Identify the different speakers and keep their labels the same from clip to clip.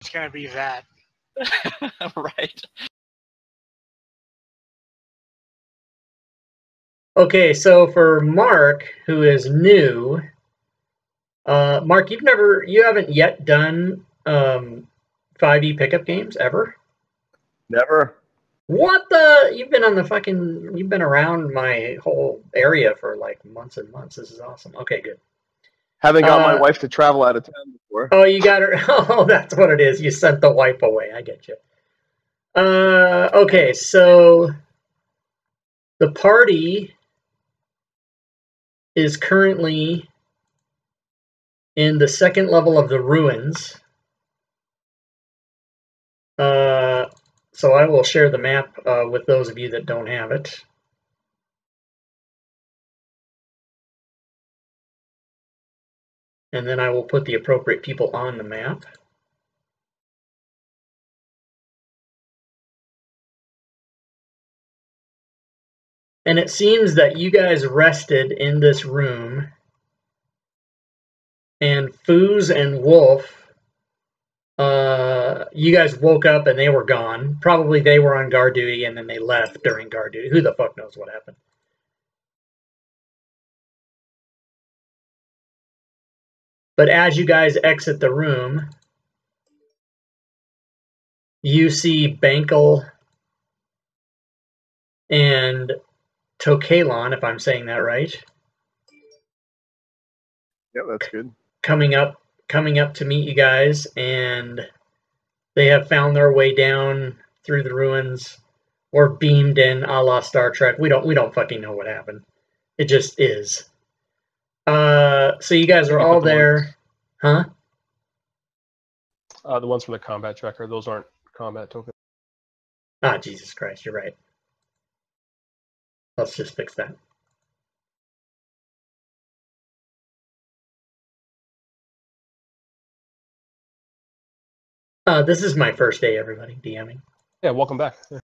Speaker 1: It's gonna be that.
Speaker 2: Right.
Speaker 3: Okay, so for Mark, who is new, Mark, you haven't yet done 5e pickup games ever?
Speaker 4: Never.
Speaker 3: What you've been around my whole area for like months and months. This is awesome. Okay, good.
Speaker 4: Haven't got my wife to travel out of town before.
Speaker 3: Oh, you got her. Oh, that's what it is. You sent the wife away. I get you. Okay, so the party is currently in the second level of the ruins. So I will share the map with those of you that don't have it. And then I will put the appropriate people on the map. And it seems that you guys rested in this room, and Foos and Wolf, you guys woke up and they were gone. Probably they were on guard duty and then they left during guard duty. Who the fuck knows what happened? But as you guys exit the room, you see Bankel and Tokalon, if I'm saying that right.
Speaker 4: Yeah, that's good.
Speaker 3: Coming up to meet you guys, and they have found their way down through the ruins, or beamed in a la Star Trek. We don't fucking know what happened. It just is. So you guys are all there, huh?
Speaker 5: The ones from the combat tracker, those aren't combat tokens.
Speaker 3: Ah, Jesus Christ, you're right. Let's just fix that. This is my first day, everybody, DMing.
Speaker 5: Yeah, welcome back. Yeah.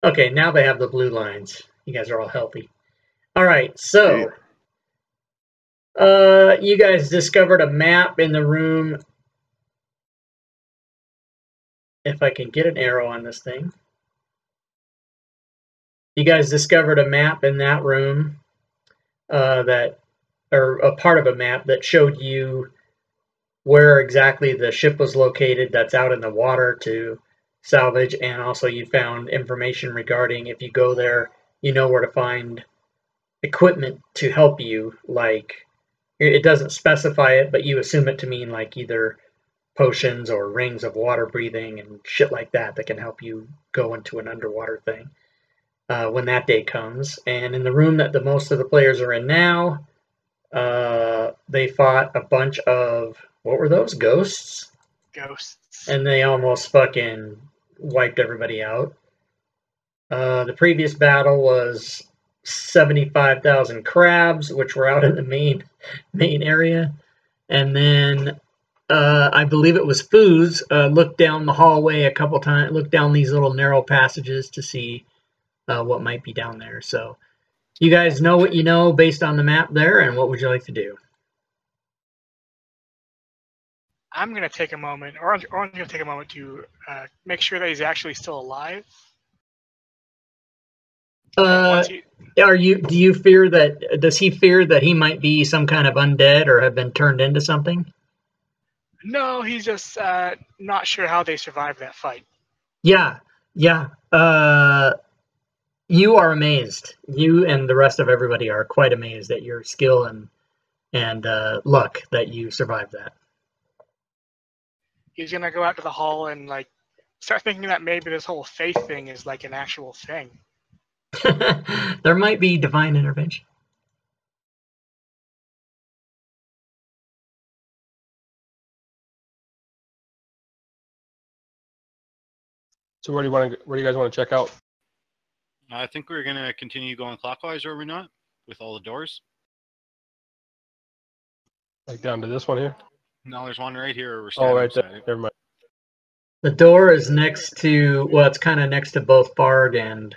Speaker 3: Okay, now they have the blue lines. You guys are all healthy. All right, so you guys discovered a map in the room. If I can get an arrow on this thing. You guys discovered a map in that room or a part of a map that showed you where exactly the ship was located that's out in the water to salvage, and also you found information regarding if you go there, you know where to find equipment to help you, like it doesn't specify it, but you assume it to mean like either potions or rings of water breathing and shit like that that can help you go into an underwater thing when that day comes. And in the room that the most of the players are in now, they fought a bunch of, what were those, ghosts?
Speaker 1: Ghosts.
Speaker 3: And they almost fucking wiped everybody out. The previous battle was 75,000 crabs, which were out in the main area. And then I believe it was Foos looked down the hallway a couple times, looked down these little narrow passages to see what might be down there. So you guys know what you know based on the map there, and what would you like to do?
Speaker 1: I'm going to take a moment, or I'm going to take a moment to make sure that he's actually still alive.
Speaker 3: Do you fear that, does he fear that he might be some kind of undead or have been turned into something?
Speaker 1: No, he's just not sure how they survived that fight.
Speaker 3: Yeah. You are amazed. You and the rest of everybody are quite amazed at your skill and luck that you survived that.
Speaker 1: He's going to go out to the hall and like start thinking that maybe this whole faith thing is like an actual thing.
Speaker 3: There might be divine intervention.
Speaker 5: So where do you guys want to check out?
Speaker 6: I think we're going to continue going clockwise, are we not? With all the doors?
Speaker 5: Like down to this one here?
Speaker 6: No, there's one right here.
Speaker 5: Oh, right there. Never mind.
Speaker 3: The door is next to, well, it's kind of next to both Bard and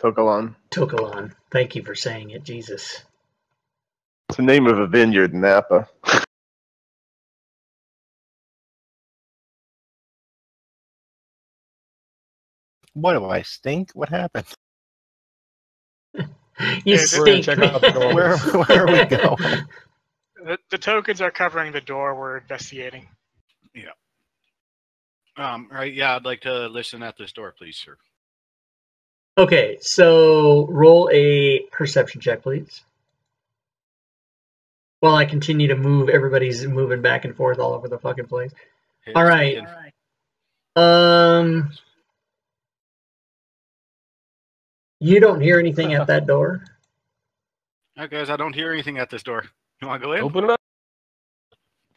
Speaker 4: Tokalon.
Speaker 3: Tokalon. Thank you for saying it, Jesus.
Speaker 4: It's the name of a vineyard in Napa.
Speaker 7: What do I stink? What happened?
Speaker 3: You
Speaker 1: We're
Speaker 5: gonna
Speaker 3: stink,
Speaker 5: check
Speaker 3: man.
Speaker 5: out the door.
Speaker 7: Where are we going?
Speaker 1: The tokens are covering the door we're investigating.
Speaker 6: Right, yeah, I'd like to listen at this door, please, sir.
Speaker 3: Okay, so roll a perception check, please. While I continue to move, everybody's moving back and forth all over the fucking place.
Speaker 6: Hey,
Speaker 3: All right.
Speaker 6: speaking.
Speaker 3: You don't hear anything at that door?
Speaker 6: All right, guys, I don't hear anything at this door. You want to go in?
Speaker 5: Open it up.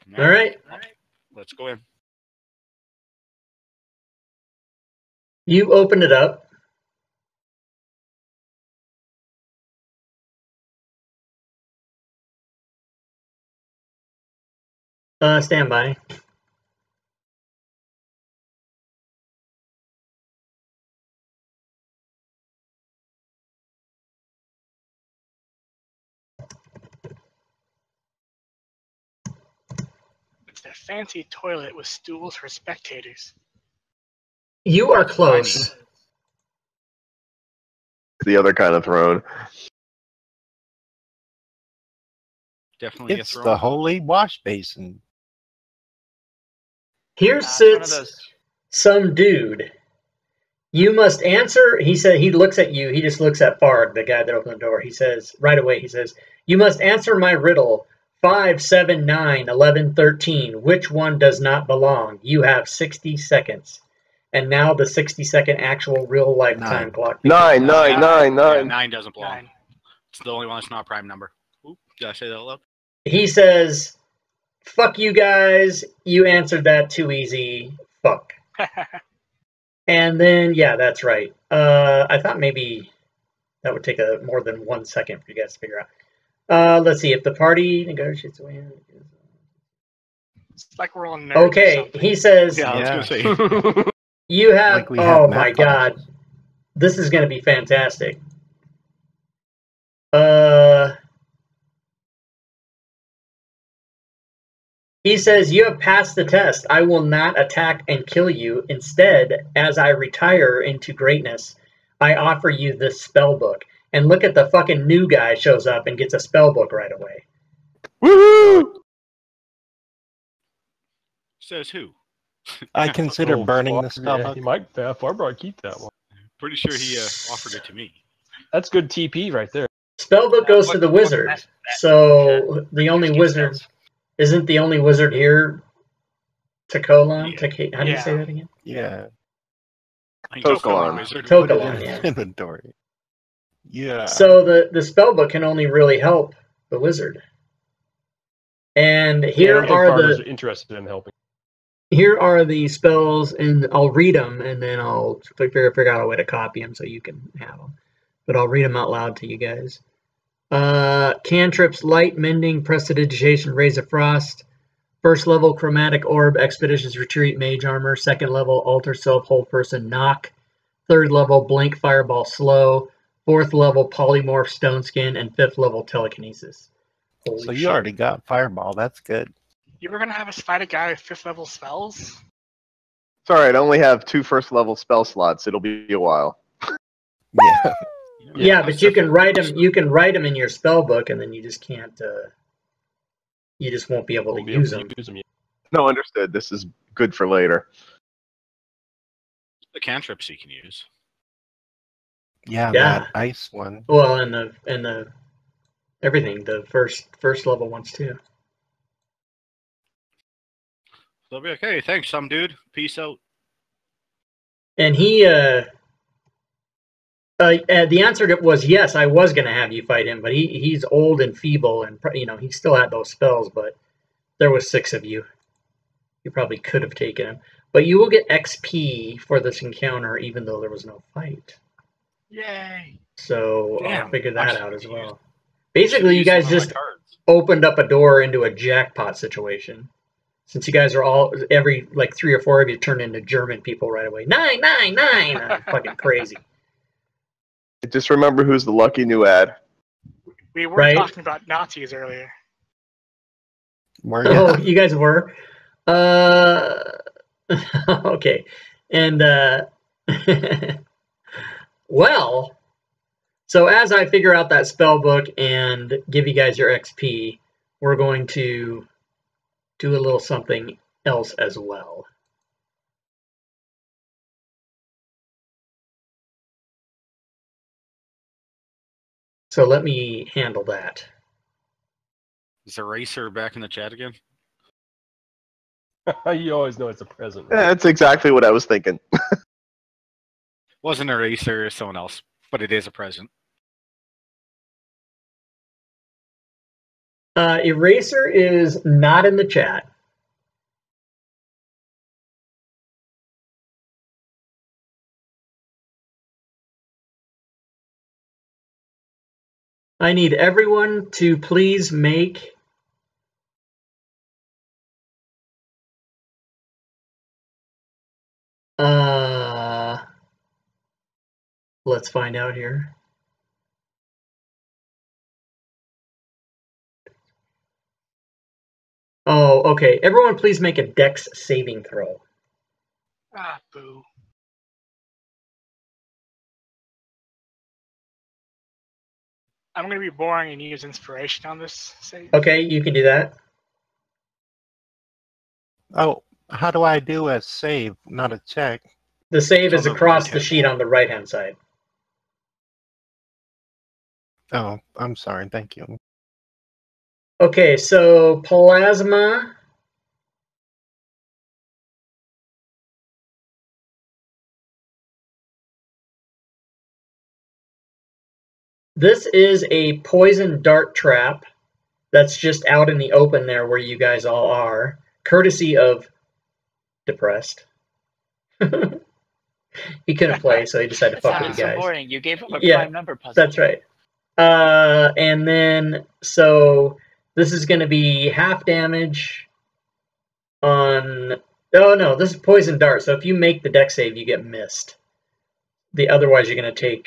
Speaker 6: No.
Speaker 3: All right.
Speaker 6: Let's go in.
Speaker 3: You open it up. Stand by.
Speaker 1: It's a fancy toilet with stools for spectators.
Speaker 3: You are close.
Speaker 4: The other kind of throne.
Speaker 6: Definitely a
Speaker 7: It's
Speaker 6: throne.
Speaker 7: the holy wash basin.
Speaker 3: Here
Speaker 2: One of
Speaker 3: sits
Speaker 2: those.
Speaker 3: some dude. You must answer. He said he looks at you. He just looks at Farg, the guy that opened the door. He says right away. He says, "You must answer my riddle. 5, 7, 9, 11, 13. Which one does not belong? You have 60 seconds." And now the 60-second actual real life time
Speaker 7: 9.
Speaker 3: clock.
Speaker 4: 9, 9,
Speaker 6: Yeah,
Speaker 4: 9, 9.
Speaker 6: 9 doesn't belong.
Speaker 1: 9.
Speaker 6: It's the only one that's not a prime number. Oop, did I say that out loud?
Speaker 3: He says, "Fuck you guys. You answered that too easy. Fuck." And then, yeah, that's right. I thought maybe that would take more than 1 second for you guys to figure out. Let's see. If the party negotiates away.
Speaker 1: It's like we're all nerds. or
Speaker 3: Okay,
Speaker 1: something.
Speaker 3: he says,
Speaker 6: Yeah, I was
Speaker 7: Yeah.
Speaker 6: going to say.
Speaker 3: you have,
Speaker 7: Like we have
Speaker 3: oh
Speaker 7: map
Speaker 3: my
Speaker 7: files.
Speaker 3: god. This is going to be fantastic. He says, "You have passed the test. I will not attack and kill you. Instead, as I retire into greatness, I offer you this spell book." And look at the fucking new guy shows up and gets a spell book right away.
Speaker 4: Woohoo!
Speaker 6: Says who?
Speaker 7: I consider
Speaker 5: Oh,
Speaker 7: burning the
Speaker 5: Farg,
Speaker 7: spell
Speaker 5: yeah,
Speaker 7: book.
Speaker 5: he might. Farg probably keep that one.
Speaker 6: Pretty sure he offered it to me.
Speaker 5: That's good TP right there.
Speaker 3: Spellbook goes to the wizard. So the only wizard isn't the only wizard here. Tokolon? How do you say that again?
Speaker 7: Yeah.
Speaker 6: I think
Speaker 4: Tokalon.
Speaker 6: Tokalon Wizard.
Speaker 7: Put it in
Speaker 3: Tokolon, yeah.
Speaker 7: inventory. Yeah.
Speaker 3: So the spellbook can only really help the wizard. And
Speaker 5: I
Speaker 3: here
Speaker 5: don't think
Speaker 3: are
Speaker 5: Farg was
Speaker 3: the
Speaker 5: interested in helping.
Speaker 3: here are the spells, and I'll read them, and then I'll figure out a way to copy them so you can have them. But I'll read them out loud to you guys. Cantrips: Light, Mending, Prestidigitation, Rays of Frost. First level, Chromatic Orb, Expeditions Retreat, Mage Armor. Second level, Alter Self, Hold Person, Knock. Third level, Blink, Fireball, Slow. Fourth level, Polymorph, Stone Skin. And fifth level, Telekinesis. Holy
Speaker 7: So you
Speaker 3: shit.
Speaker 7: already got Fireball. That's good.
Speaker 1: You were gonna have us fight a guy with 5th level spells?
Speaker 4: It's alright, I only have 2 first level spell slots. It'll be a while.
Speaker 7: Yeah.
Speaker 3: Yeah, but you can write them. You can write them in your spell book, and then you just can't. You just won't be able to
Speaker 5: We'll be
Speaker 3: use
Speaker 5: able
Speaker 3: them.
Speaker 5: to use them.
Speaker 4: No, understood. This is good for later.
Speaker 6: The cantrips you can use.
Speaker 7: Yeah,
Speaker 3: Yeah.
Speaker 7: that ice one.
Speaker 3: Well, and the everything, the first level ones too.
Speaker 6: They'll be okay. Thanks, some dude. Peace out.
Speaker 3: And he, the answer was yes. I was going to have you fight him, but he's old and feeble, and he still had those spells. But there was 6 of you. You probably could have taken him, but you will get XP for this encounter, even though there was no fight.
Speaker 1: Yay!
Speaker 3: So I'll
Speaker 6: Damn,
Speaker 3: figure
Speaker 6: I'm
Speaker 3: that
Speaker 6: so
Speaker 3: out as
Speaker 6: confused.
Speaker 3: well. Basically, you
Speaker 6: Use
Speaker 3: guys
Speaker 6: some of my
Speaker 3: just
Speaker 6: cards.
Speaker 3: opened up a door into a jackpot situation. Since you guys are all, every like 3 or 4 of you turned into German people right away. 999! Fucking crazy.
Speaker 4: Just remember who's the lucky new ad.
Speaker 1: We were
Speaker 3: Right.
Speaker 1: talking about Nazis earlier.
Speaker 7: Where
Speaker 3: Oh, you guys were? Okay. And, well, so as I figure out that spell book and give you guys your XP, we're going to do a little something else as well. So let me handle that.
Speaker 6: Is Eraser back in the chat again?
Speaker 5: You always know it's a present. Right?
Speaker 4: Yeah, that's exactly what I was thinking.
Speaker 6: Wasn't Eraser, someone else, but it is a present.
Speaker 3: Eraser is not in the chat. I need everyone to please make let's find out here. Oh, okay. Everyone please make a Dex saving throw.
Speaker 1: Ah, boo. I'm going to be boring and use inspiration on this save.
Speaker 3: Okay, you can do that.
Speaker 7: Oh, how do I do a save, not a check?
Speaker 3: The save
Speaker 6: It's
Speaker 3: is
Speaker 6: on the
Speaker 3: across the
Speaker 6: right-hand
Speaker 3: sheet on the right-hand side.
Speaker 7: Oh, I'm sorry. Thank you.
Speaker 3: Okay, so Plasma. This is a poison dart trap that's just out in the open there where you guys all are, courtesy of Depressed. He couldn't play, so he decided to fuck with
Speaker 2: Sounds
Speaker 3: you
Speaker 2: so
Speaker 3: guys.
Speaker 2: boring. You gave him a
Speaker 3: Yeah,
Speaker 2: prime number puzzle.
Speaker 3: That's right. And then, so this is going to be half damage on... Oh, no, this is poison dart, so if you make the dex save, you get missed. Otherwise, you're going to take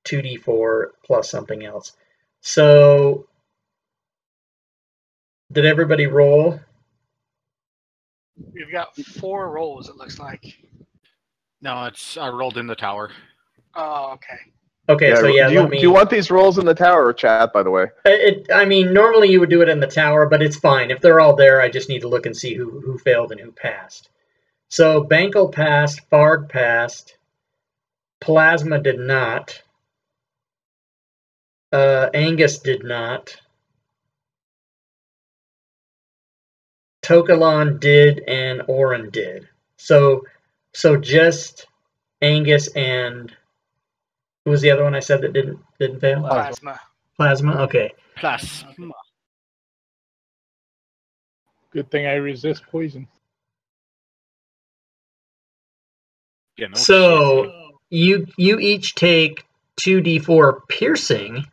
Speaker 3: 2d4 plus something else. So, did everybody roll?
Speaker 1: We've got 4 rolls, it looks like.
Speaker 6: No, I rolled in the tower.
Speaker 1: Oh, okay.
Speaker 3: Okay, so yeah,
Speaker 4: do you want these rolls in the tower or chat, by the way?
Speaker 3: I mean, normally you would do it in the tower, but it's fine. If they're all there, I just need to look and see who failed and who passed. So Bankel passed, Farg passed, Plasma did not, Angus did not, Tokalon did, and Orin did. So just Angus and who was the other one I said that didn't fail?
Speaker 1: Plasma.
Speaker 3: Plasma. Okay.
Speaker 6: Plus,
Speaker 8: Good thing I resist poison.
Speaker 6: yeah, no
Speaker 3: So
Speaker 6: shit.
Speaker 3: you each take 2d4 piercing,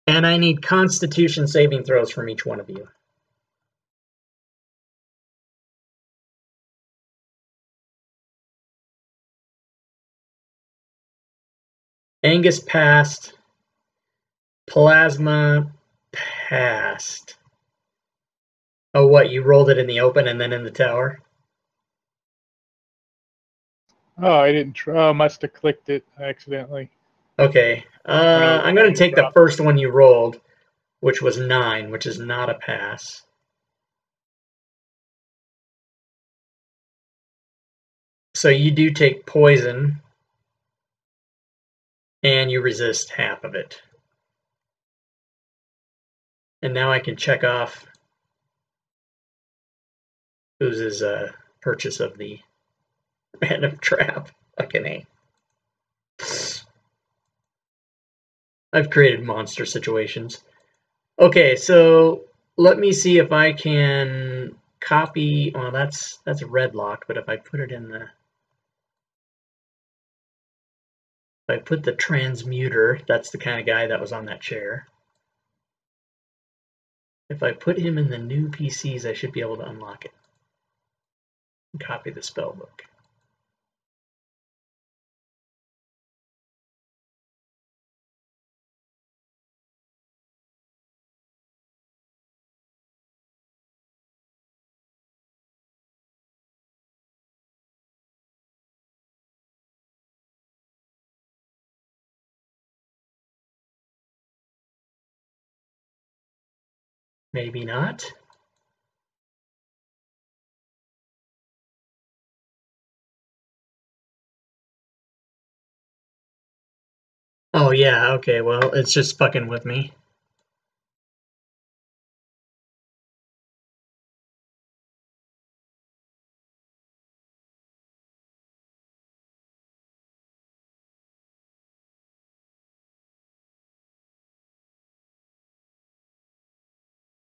Speaker 3: and I need Constitution saving throws from each one of you. Angus passed. Plasma passed. Oh, what? You rolled it in the open and then in the tower?
Speaker 8: Oh, I didn't try. Must have clicked it accidentally.
Speaker 3: Okay. I'm going to take the first one you rolled, which was 9, which is not a pass. So you do take poison, and you resist half of it. And now I can check off whose purchase of the random trap. Fucking A. I've created monster situations. Okay, so let me see if I can copy. Well, that's red lock, but if I put it in the, if I put the transmuter, that's the kind of guy that was on that chair. If I put him in the new PCs, I should be able to unlock it. Copy the spell book. Maybe not. Oh yeah, okay, well, it's just fucking with me.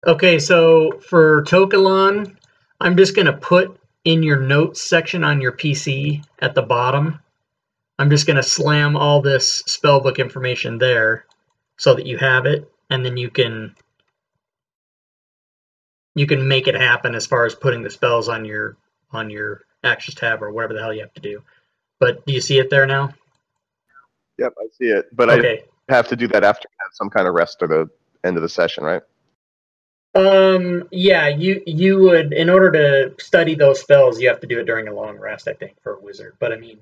Speaker 3: Okay, so for Tokalon, I'm just going to put in your notes section on your PC at the bottom. I'm just going to slam all this spellbook information there so that you have it, and then you can make it happen as far as putting the spells on your actions tab or whatever the hell you have to do. But do you see it there now?
Speaker 4: Yep, I see it. But
Speaker 3: Okay.
Speaker 4: I have to do that after I have some kind of rest or the end of the session, right?
Speaker 3: Yeah, you would, in order to study those spells, you have to do it during a long rest, I think, for a wizard. But I mean,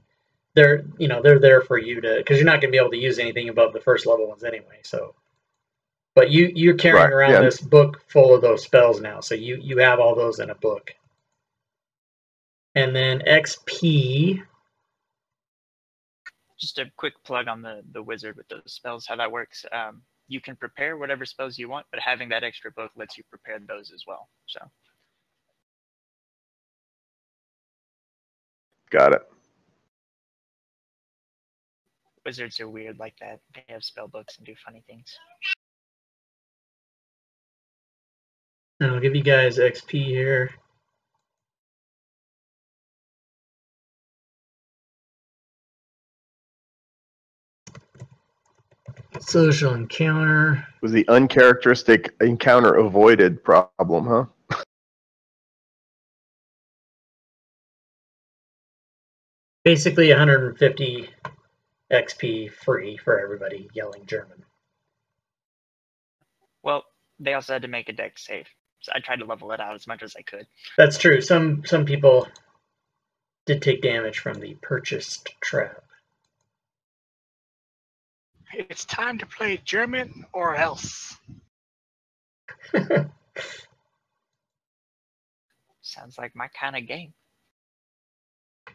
Speaker 3: they're there for you to, because you're not going to be able to use anything above the first level ones anyway. So, but you're carrying
Speaker 4: Right,
Speaker 3: around
Speaker 4: yeah.
Speaker 3: this book full of those spells now, so you have all those in a book. And then XP.
Speaker 2: Just a quick plug on the wizard with those spells, how that works. You can prepare whatever spells you want, but having that extra book lets you prepare those as well. So
Speaker 4: Got it.
Speaker 2: wizards are weird like that. They have spell books and do funny things.
Speaker 3: And I'll give you guys XP here. Social encounter.
Speaker 4: Was the uncharacteristic encounter avoided problem, huh?
Speaker 3: Basically 150 XP free for everybody yelling German.
Speaker 2: Well, they also had to make a dex save, so I tried to level it out as much as I could.
Speaker 3: That's true. Some people did take damage from the purchased trap.
Speaker 1: It's time to play German or else.
Speaker 2: Sounds like my kind of game.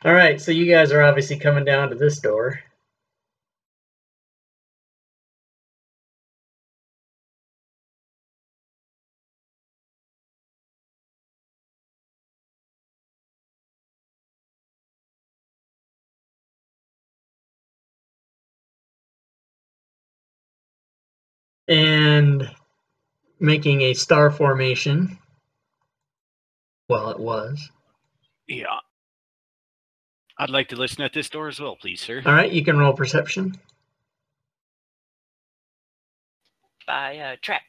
Speaker 3: All right, so you guys are obviously coming down to this door. And making a star formation. Well, it was.
Speaker 6: Yeah. I'd like to listen at this door as well, please, sir.
Speaker 3: All right, you can roll perception.
Speaker 2: By trap.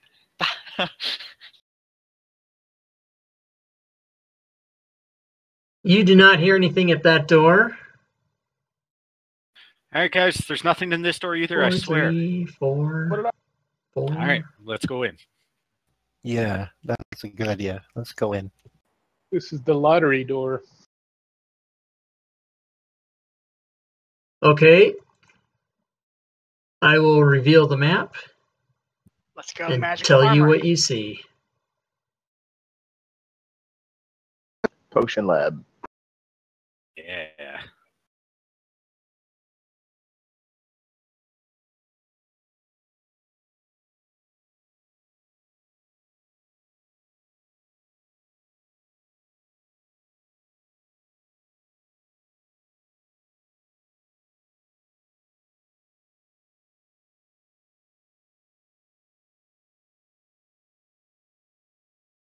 Speaker 3: You do not hear anything at that door.
Speaker 6: All right, guys, there's nothing in this door either, I swear.
Speaker 3: 3, 4.
Speaker 6: All right, let's go in.
Speaker 7: Yeah, that's a good idea. Let's go in.
Speaker 8: This is the lottery door.
Speaker 3: Okay. I will reveal the map
Speaker 1: Let's go,
Speaker 3: and
Speaker 1: magical
Speaker 3: tell you
Speaker 1: armor.
Speaker 3: what you see.
Speaker 4: Potion lab.
Speaker 6: Yeah.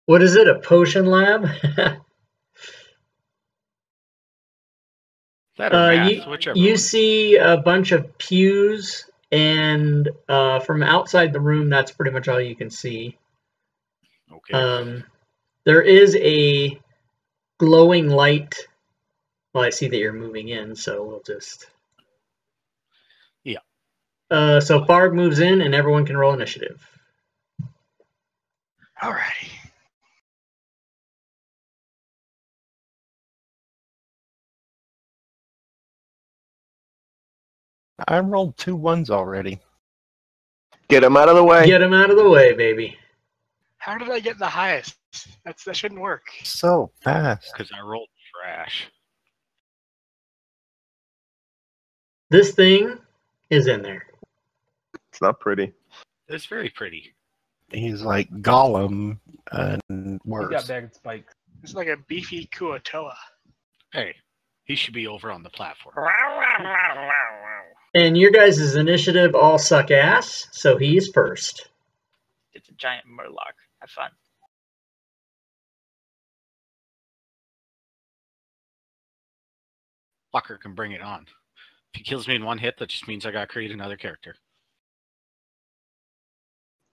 Speaker 3: What is it? A potion lab?
Speaker 6: That or math, whichever
Speaker 3: you
Speaker 6: one.
Speaker 3: see a bunch of pews, and from outside the room, that's pretty much all you can see.
Speaker 6: Okay.
Speaker 3: There is a glowing light. Well, I see that you're moving in, so we'll just...
Speaker 6: Yeah.
Speaker 3: So Farg moves in, and everyone can roll initiative.
Speaker 1: Alrighty.
Speaker 7: I rolled 2 1s already.
Speaker 4: Get him out of the way.
Speaker 3: Get him out of the way, baby.
Speaker 1: How did I get the highest? That shouldn't work.
Speaker 7: So fast.
Speaker 6: Because I rolled trash.
Speaker 3: This thing is in there.
Speaker 4: It's not pretty.
Speaker 6: It's very pretty.
Speaker 7: He's like Gollum and
Speaker 5: He
Speaker 7: worse.
Speaker 5: got bag spikes.
Speaker 1: It's like a beefy Kuatoa.
Speaker 6: Hey, he should be over on the platform.
Speaker 3: And your guys' initiative all suck ass, so he's first.
Speaker 2: It's a giant murloc. Have fun.
Speaker 6: Fucker can bring it on. If he kills me in one hit, that just means I gotta create another character.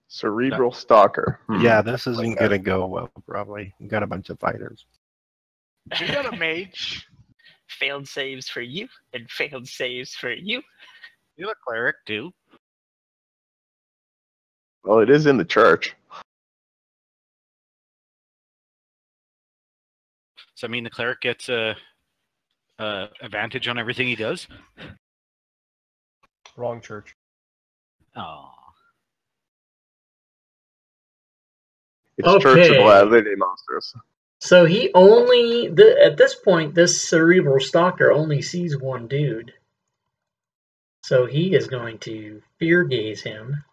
Speaker 4: Cerebral Stalker.
Speaker 7: Yeah, this isn't gonna go well, probably. We got a bunch of fighters.
Speaker 1: We got a mage.
Speaker 2: Failed saves for you, and failed saves for you.
Speaker 6: You look cleric too.
Speaker 4: Well, it is in the church.
Speaker 6: Does that mean the cleric gets a advantage on everything he does?
Speaker 5: Wrong church.
Speaker 6: Oh.
Speaker 4: It's
Speaker 3: Okay.
Speaker 4: Church of Latter-day Monsters.
Speaker 3: So he only, at this point, this Cerebral Stalker only sees one dude. So he is going to fear gaze him.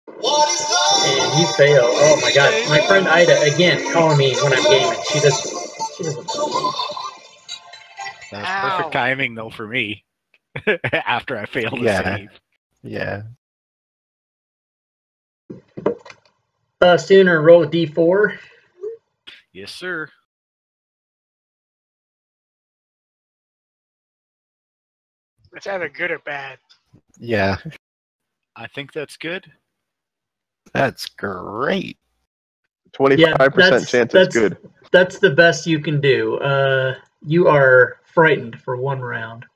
Speaker 3: And he failed. Oh my god. My friend Ida, again, calling me when I'm gaming. She doesn't know.
Speaker 6: That's
Speaker 1: Ow.
Speaker 6: perfect timing though for me. After I failed to
Speaker 7: Yeah.
Speaker 6: save.
Speaker 7: Yeah.
Speaker 3: Sooner roll a d4.
Speaker 6: Yes, sir.
Speaker 1: It's either good or bad.
Speaker 7: Yeah.
Speaker 6: I think that's good.
Speaker 7: That's great.
Speaker 4: 25% chance it's good.
Speaker 3: That's the best you can do. You are frightened for one round.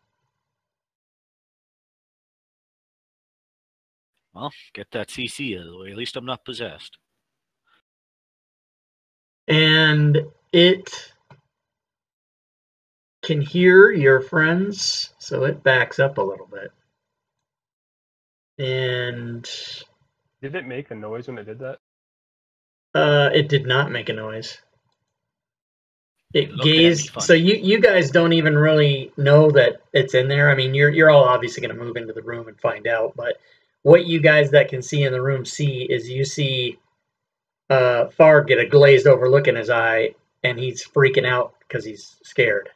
Speaker 6: Well, get that CC out of the way. At least I'm not possessed.
Speaker 3: And it can hear your friends, so it backs up a little bit. And
Speaker 5: Did it make a noise when it did that?
Speaker 3: it did not make a noise. It
Speaker 6: Looked at me
Speaker 3: gazed.
Speaker 6: funny.
Speaker 3: So you guys don't even really know that it's in there. I mean, you're all obviously going to move into the room and find out. But what you guys that can see in the room see is you see Farg get a glazed over look in his eye, and he's freaking out because he's scared.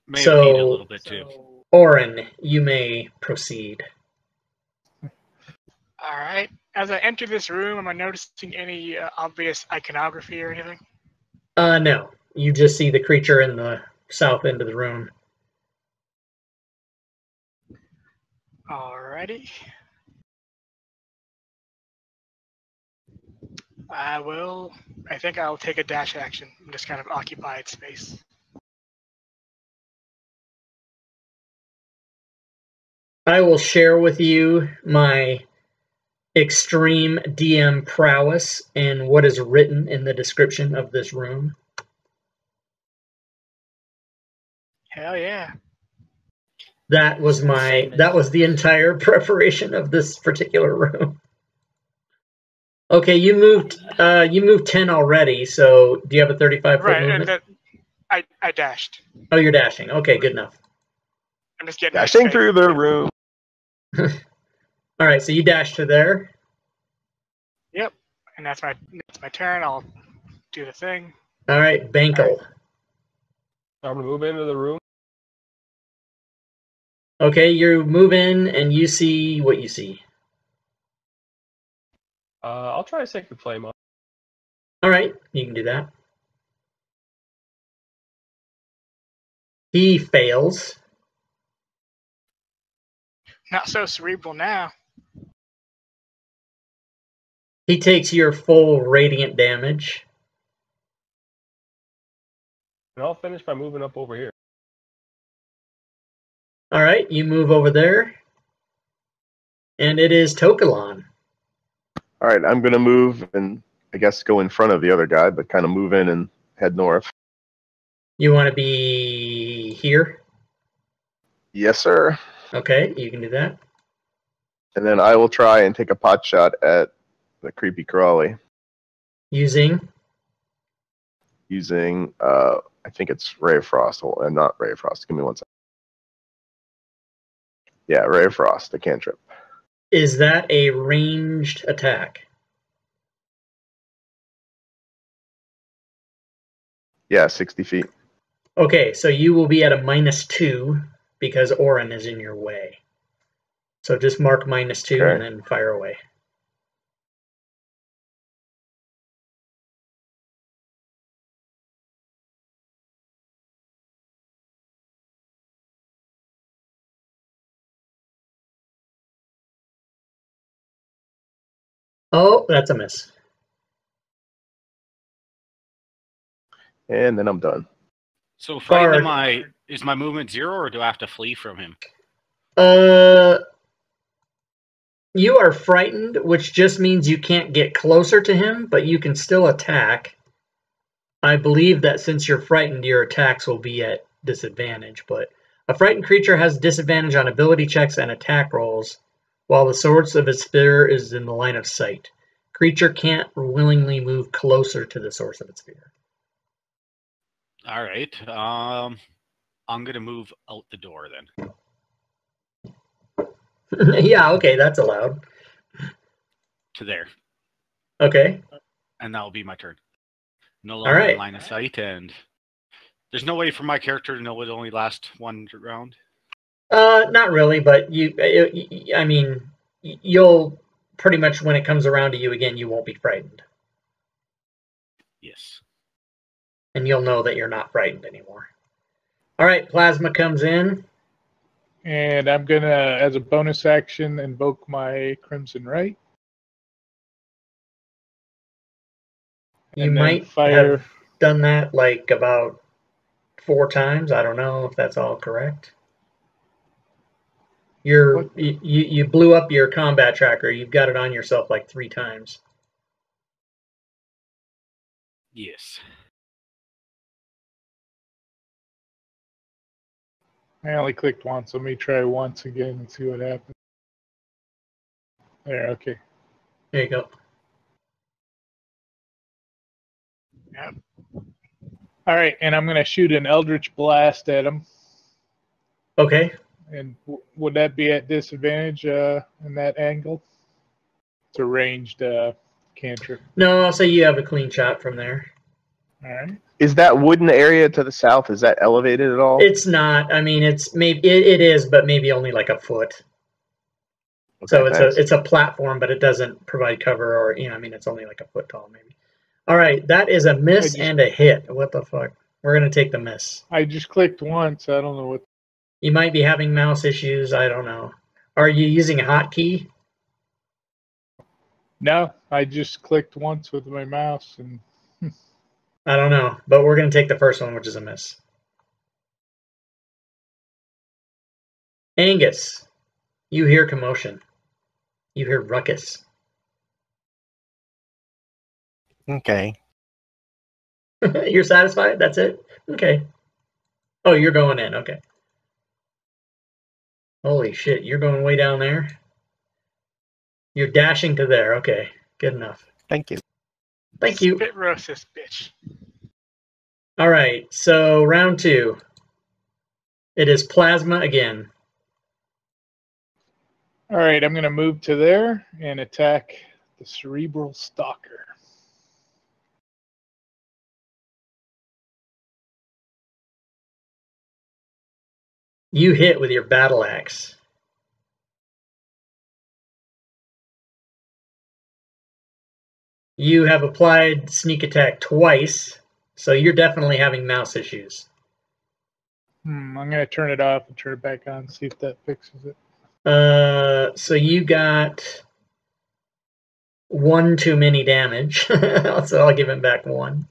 Speaker 6: May have peed a
Speaker 3: So,
Speaker 6: little bit too.
Speaker 3: Orin, you may proceed.
Speaker 1: All right. As I enter this room, am I noticing any obvious iconography or anything?
Speaker 3: No. You just see the creature in the south end of the room.
Speaker 1: Alrighty. I think I'll take a dash action and just kind of occupy its space.
Speaker 3: I will share with you my extreme DM prowess and what is written in the description of this room.
Speaker 1: Hell yeah.
Speaker 3: That was the entire preparation of this particular room. Okay, you moved 10 already, so do you have a 35-foot
Speaker 1: Right,
Speaker 3: movement?
Speaker 1: and I dashed.
Speaker 3: Oh, you're dashing. Okay, good enough.
Speaker 1: I'm just getting
Speaker 4: Dashing through the room.
Speaker 3: All right, so you dash to there.
Speaker 1: Yep, and that's my turn. I'll do the thing.
Speaker 3: All right, Bankel.
Speaker 5: I'm gonna move into the room.
Speaker 3: Okay, you move in and you see what you see.
Speaker 5: I'll try to take the flame up.
Speaker 3: All right, you can do that. He fails.
Speaker 1: Not so cerebral now.
Speaker 3: He takes your full radiant damage.
Speaker 5: And I'll finish by moving up over here.
Speaker 3: All right, you move over there. And it is Tokalon.
Speaker 4: All right, I'm gonna move and I guess go in front of the other guy, but kind of move in and head north.
Speaker 3: You want to be here?
Speaker 4: Yes, sir.
Speaker 3: Okay, you can do that.
Speaker 4: And then I will try and take a pot shot at the creepy crawly
Speaker 3: Using?
Speaker 4: using, I think it's Ray of Frost. Not Ray of Frost. Give me 1 second. Yeah, Ray of Frost, the cantrip.
Speaker 3: Is that a ranged attack?
Speaker 4: Yeah, 60 feet.
Speaker 3: Okay, so you will be at a -2 because Orin is in your way. So just mark -2
Speaker 4: Okay.
Speaker 3: and then fire away. Oh, that's a miss.
Speaker 4: And then I'm done.
Speaker 6: So frightened,
Speaker 3: Bard.
Speaker 6: is my movement 0, or do I have to flee from him?
Speaker 3: You are frightened, which just means you can't get closer to him, but you can still attack. I believe that since you're frightened, your attacks will be at disadvantage, but a frightened creature has disadvantage on ability checks and attack rolls, while the source of its fear is in the line of sight. Creature can't willingly move closer to the source of its fear.
Speaker 6: All right. I'm gonna move out the door then.
Speaker 3: Yeah, okay, that's allowed.
Speaker 6: To there,
Speaker 3: Okay.
Speaker 6: and that'll be my turn. No longer
Speaker 3: right.
Speaker 6: in line of sight, and there's no way for my character to know it only lasts 1 round.
Speaker 3: Not really, but I mean, you'll pretty much, when it comes around to you again, you won't be frightened.
Speaker 6: Yes.
Speaker 3: And you'll know that you're not frightened anymore. All right, Plasma comes in.
Speaker 8: And I'm going to, as a bonus action, invoke my Crimson Right.
Speaker 3: You
Speaker 8: And then
Speaker 3: might
Speaker 8: fire.
Speaker 3: have done that like about 4 times. I don't know if that's all correct. You blew up your combat tracker. You've got it on yourself like 3 times.
Speaker 6: Yes.
Speaker 8: I only clicked once. Let me try once again and see what happens. There, okay.
Speaker 3: There you go.
Speaker 1: Yep.
Speaker 8: All right, and I'm going to shoot an Eldritch Blast at him.
Speaker 3: Okay.
Speaker 8: And would that be at disadvantage in that angle? It's a ranged cantrip.
Speaker 3: No, I'll say you have a clean shot from there.
Speaker 8: All right.
Speaker 4: Is that wooden area to the south, is that elevated at all?
Speaker 3: It's not. I mean, it's maybe it is, but maybe only like a foot.
Speaker 4: Okay,
Speaker 3: So
Speaker 4: thanks.
Speaker 3: it's a platform, but it doesn't provide cover, or I mean, it's only like a foot tall, maybe. All right, that is a miss and a hit. What the fuck? We're gonna take the miss.
Speaker 8: I just clicked once. I don't know what.
Speaker 3: You might be having mouse issues. I don't know. Are you using a hotkey?
Speaker 8: No, I just clicked once with my mouse and.
Speaker 3: I don't know, but we're gonna take the first one, which is a miss. Angus, you hear commotion. You hear ruckus.
Speaker 7: Okay.
Speaker 3: You're satisfied? That's it? Okay. Oh, you're going in. Okay. Holy shit, you're going way down there? You're dashing to there. Okay, good enough.
Speaker 7: Thank you.
Speaker 3: Thank you.
Speaker 1: Spit roast this bitch.
Speaker 3: All right, so round 2. It is Plasma again.
Speaker 8: All right, I'm going to move to there and attack the Cerebral Stalker.
Speaker 3: You hit with your battle axe. You have applied sneak attack twice, so you're definitely having mouse issues.
Speaker 8: I'm going to turn it off and turn it back on, see if that fixes it.
Speaker 3: So you got 1 too many damage, so I'll give him back 1.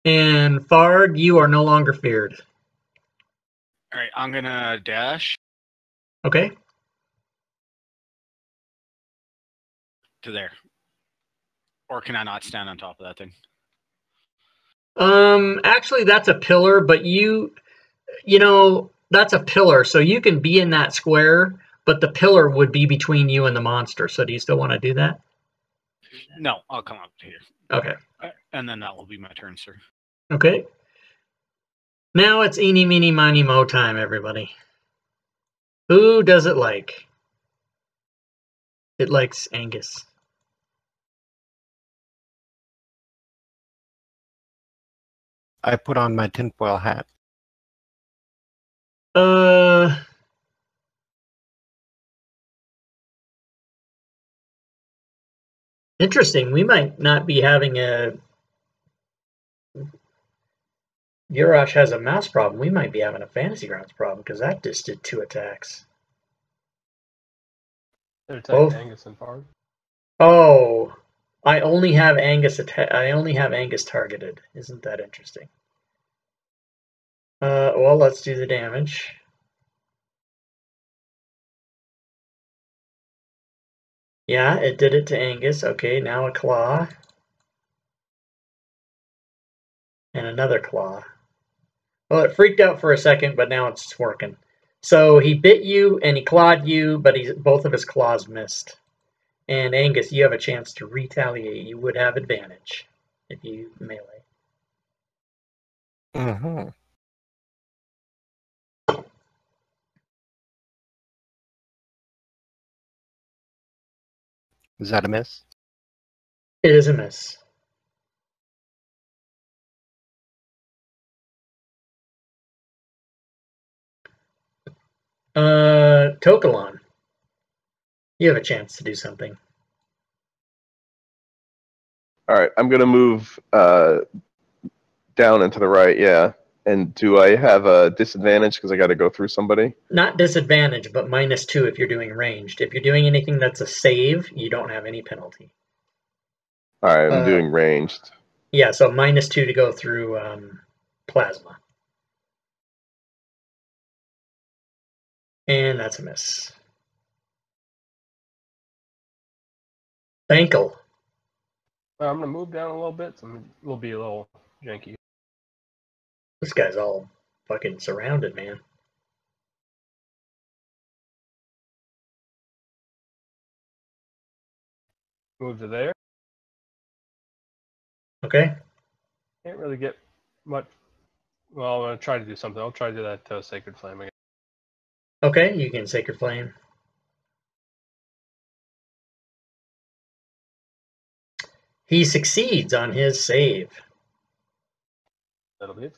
Speaker 3: And Fard, you are no longer feared.
Speaker 6: All right, I'm gonna dash
Speaker 3: Okay.
Speaker 6: to there. Or can I not stand on top of that thing?
Speaker 3: Actually, that's a pillar, but you know, that's a pillar, so you can be in that square, but the pillar would be between you and the monster. So do you still want to do that?
Speaker 6: No, I'll come up here.
Speaker 3: Okay.
Speaker 6: And then that will be my turn, sir.
Speaker 3: Okay. Now it's eeny, meeny, miny, mo time, everybody. Who does it like? It likes Angus.
Speaker 7: I put on my tinfoil hat.
Speaker 3: Interesting. We might not be having a... Yurash has a mouse problem. We might be having a Fantasy Grounds problem, because that just did 2 attacks.
Speaker 5: They're
Speaker 3: Both.
Speaker 5: attacking Angus and Fard.
Speaker 3: Oh, I only have Angus targeted. Isn't that interesting? Well, let's do the damage. Yeah, it did it to Angus. Okay, now a claw. And another claw. Well, it freaked out for a second, but now it's working. So he bit you and he clawed you, but both of his claws missed. And Angus, you have a chance to retaliate. You would have advantage if you melee.
Speaker 7: Mm-hmm. Is that a miss?
Speaker 3: It is a miss. Tokalon, you have a chance to do something.
Speaker 4: All right, I'm gonna move down and to the right. Yeah. And do I have a disadvantage because I got to go through somebody?
Speaker 3: Not disadvantage, but -2 if you're doing ranged. If you're doing anything that's a save, you don't have any penalty.
Speaker 4: All right, I'm doing ranged.
Speaker 3: Yeah, so -2 to go through plasma. And that's a miss. Ankle.
Speaker 5: I'm gonna move down a little bit, so we'll be a little janky.
Speaker 3: This guy's all fucking surrounded, man.
Speaker 5: Move to there.
Speaker 3: Okay.
Speaker 5: Can't really get much. Well, I'm gonna try to do something. I'll try to do that Sacred Flame again.
Speaker 3: Okay, you can Sacred Flame. He succeeds on his save.
Speaker 5: That'll be it.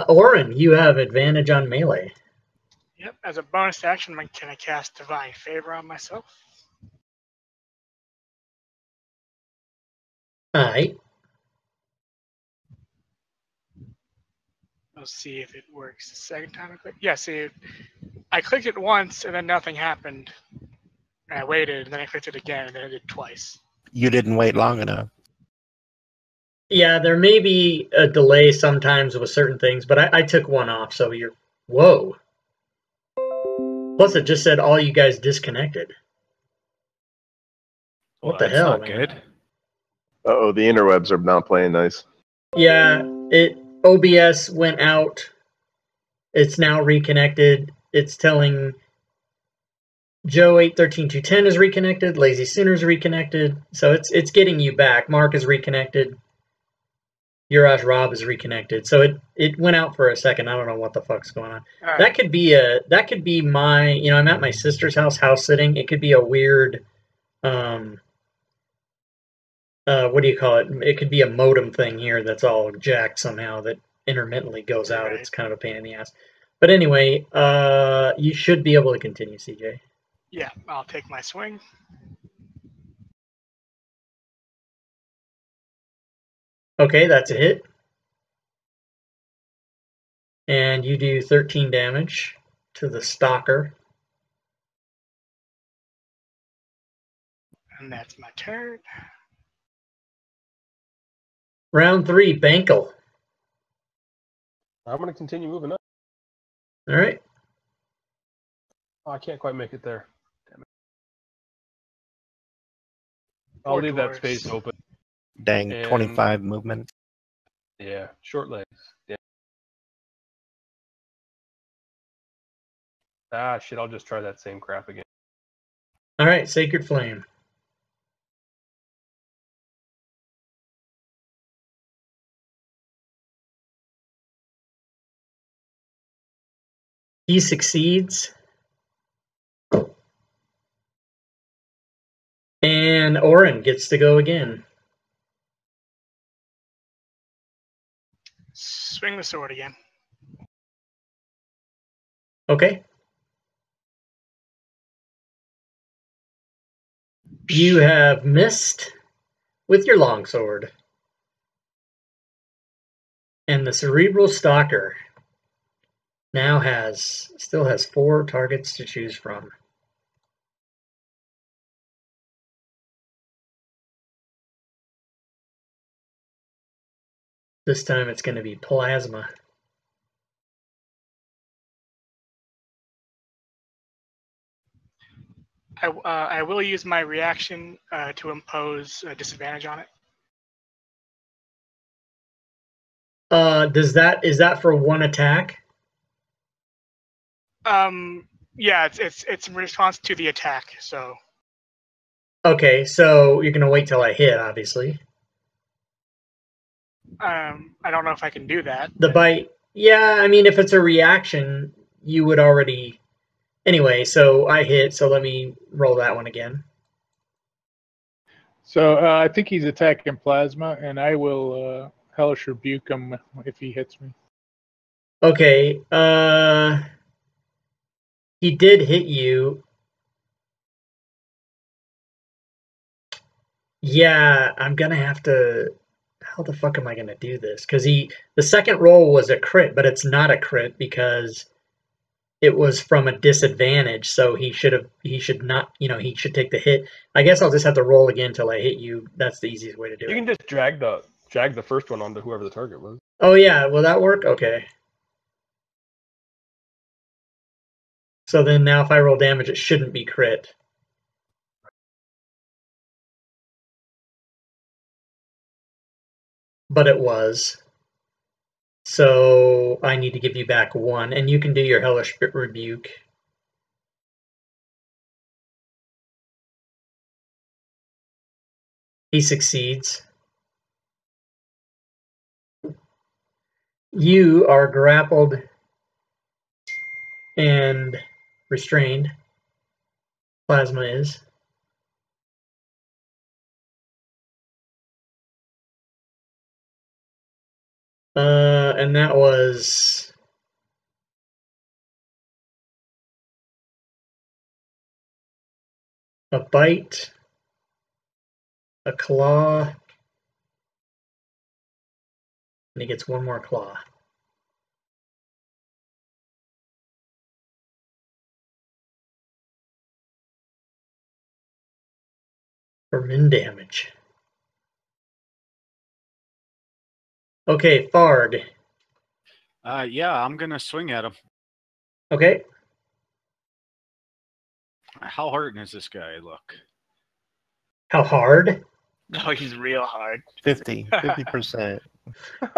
Speaker 3: Orin, you have advantage on melee.
Speaker 1: Yep. As a bonus action, can I cast Divine Favor on myself?
Speaker 3: Alright.
Speaker 1: We'll see if it works the second time I click. Yeah, see, I clicked it once and then nothing happened. And I waited, and then I clicked it again, and then I did twice.
Speaker 7: You didn't wait long enough.
Speaker 3: Yeah, there may be a delay sometimes with certain things, but I took one off, so you're... Whoa. Plus, it just said all you guys disconnected.
Speaker 6: Well,
Speaker 3: What the
Speaker 6: that's
Speaker 3: hell,
Speaker 6: not
Speaker 3: man?
Speaker 6: good.
Speaker 4: Uh-oh, the interwebs are not playing nice.
Speaker 3: Yeah, OBS went out. It's now reconnected. It's telling Joe 813210 is reconnected. Lazy Sinner's reconnected. So it's getting you back. Mark is reconnected. Yurash Rob is reconnected. So it went out for a second. I don't know what the fuck's going on.
Speaker 1: Right.
Speaker 3: That could be my, you know, I'm at my sister's house sitting. It could be a weird what do you call it? It could be a modem thing here that's all jacked somehow that intermittently goes out.
Speaker 1: Right.
Speaker 3: It's kind of a pain in the ass. But anyway, you should be able to continue, CJ.
Speaker 1: Yeah, I'll take my swing.
Speaker 3: Okay, that's a hit. And you do 13 damage to the stalker.
Speaker 1: And that's my turn.
Speaker 3: Round 3, Bankel.
Speaker 5: I'm going to continue moving up.
Speaker 3: All right.
Speaker 5: Oh, I can't quite make it there. Damn it. I'll
Speaker 1: Poor
Speaker 5: leave that
Speaker 1: dwarves.
Speaker 5: space open.
Speaker 7: Dang,
Speaker 5: And-
Speaker 7: 25 movement.
Speaker 5: Yeah, short legs. Yeah. Ah, shit, I'll just try that same crap again.
Speaker 3: All right, Sacred Flame. He succeeds. And Orin gets to go again.
Speaker 1: Swing the sword again.
Speaker 3: Okay. You have missed with your longsword. And the Cerebral Stalker now still has 4 targets to choose from. This time it's going to be Plasma.
Speaker 1: I will use my reaction to impose a disadvantage on it.
Speaker 3: Is that for one attack?
Speaker 1: Yeah, it's in response to the attack. So
Speaker 3: Okay, so you're gonna wait till I hit, obviously.
Speaker 1: I don't know if I can do that.
Speaker 3: The bite, yeah. I mean, if it's a reaction, you would already. Anyway, so I hit. So let me roll that one again.
Speaker 8: So I think he's attacking Plasma, and I will Hellish Rebuke him if he hits me.
Speaker 3: Okay. He did hit you. Yeah, I'm gonna have to. How the fuck am I gonna do this? Because the second roll was a crit, but it's not a crit because it was from a disadvantage. So he should not. He should take the hit. I guess I'll just have to roll again till I hit you. That's the easiest way to do
Speaker 5: You
Speaker 3: it.
Speaker 5: can just drag the first one onto whoever the target was.
Speaker 3: Oh yeah, will that work? Okay. So then now if I roll damage, it shouldn't be crit. But it was. So I need to give you back 1, and you can do your Hellish Rebuke. He succeeds. You are grappled and restrained. Plasma is. And that was a bite, a claw, and he gets 1 more claw. For min damage. Okay, Fard.
Speaker 6: Yeah, I'm gonna swing at him.
Speaker 3: Okay.
Speaker 6: How hard does this guy look?
Speaker 3: How hard?
Speaker 2: Oh, he's real hard.
Speaker 7: 50%.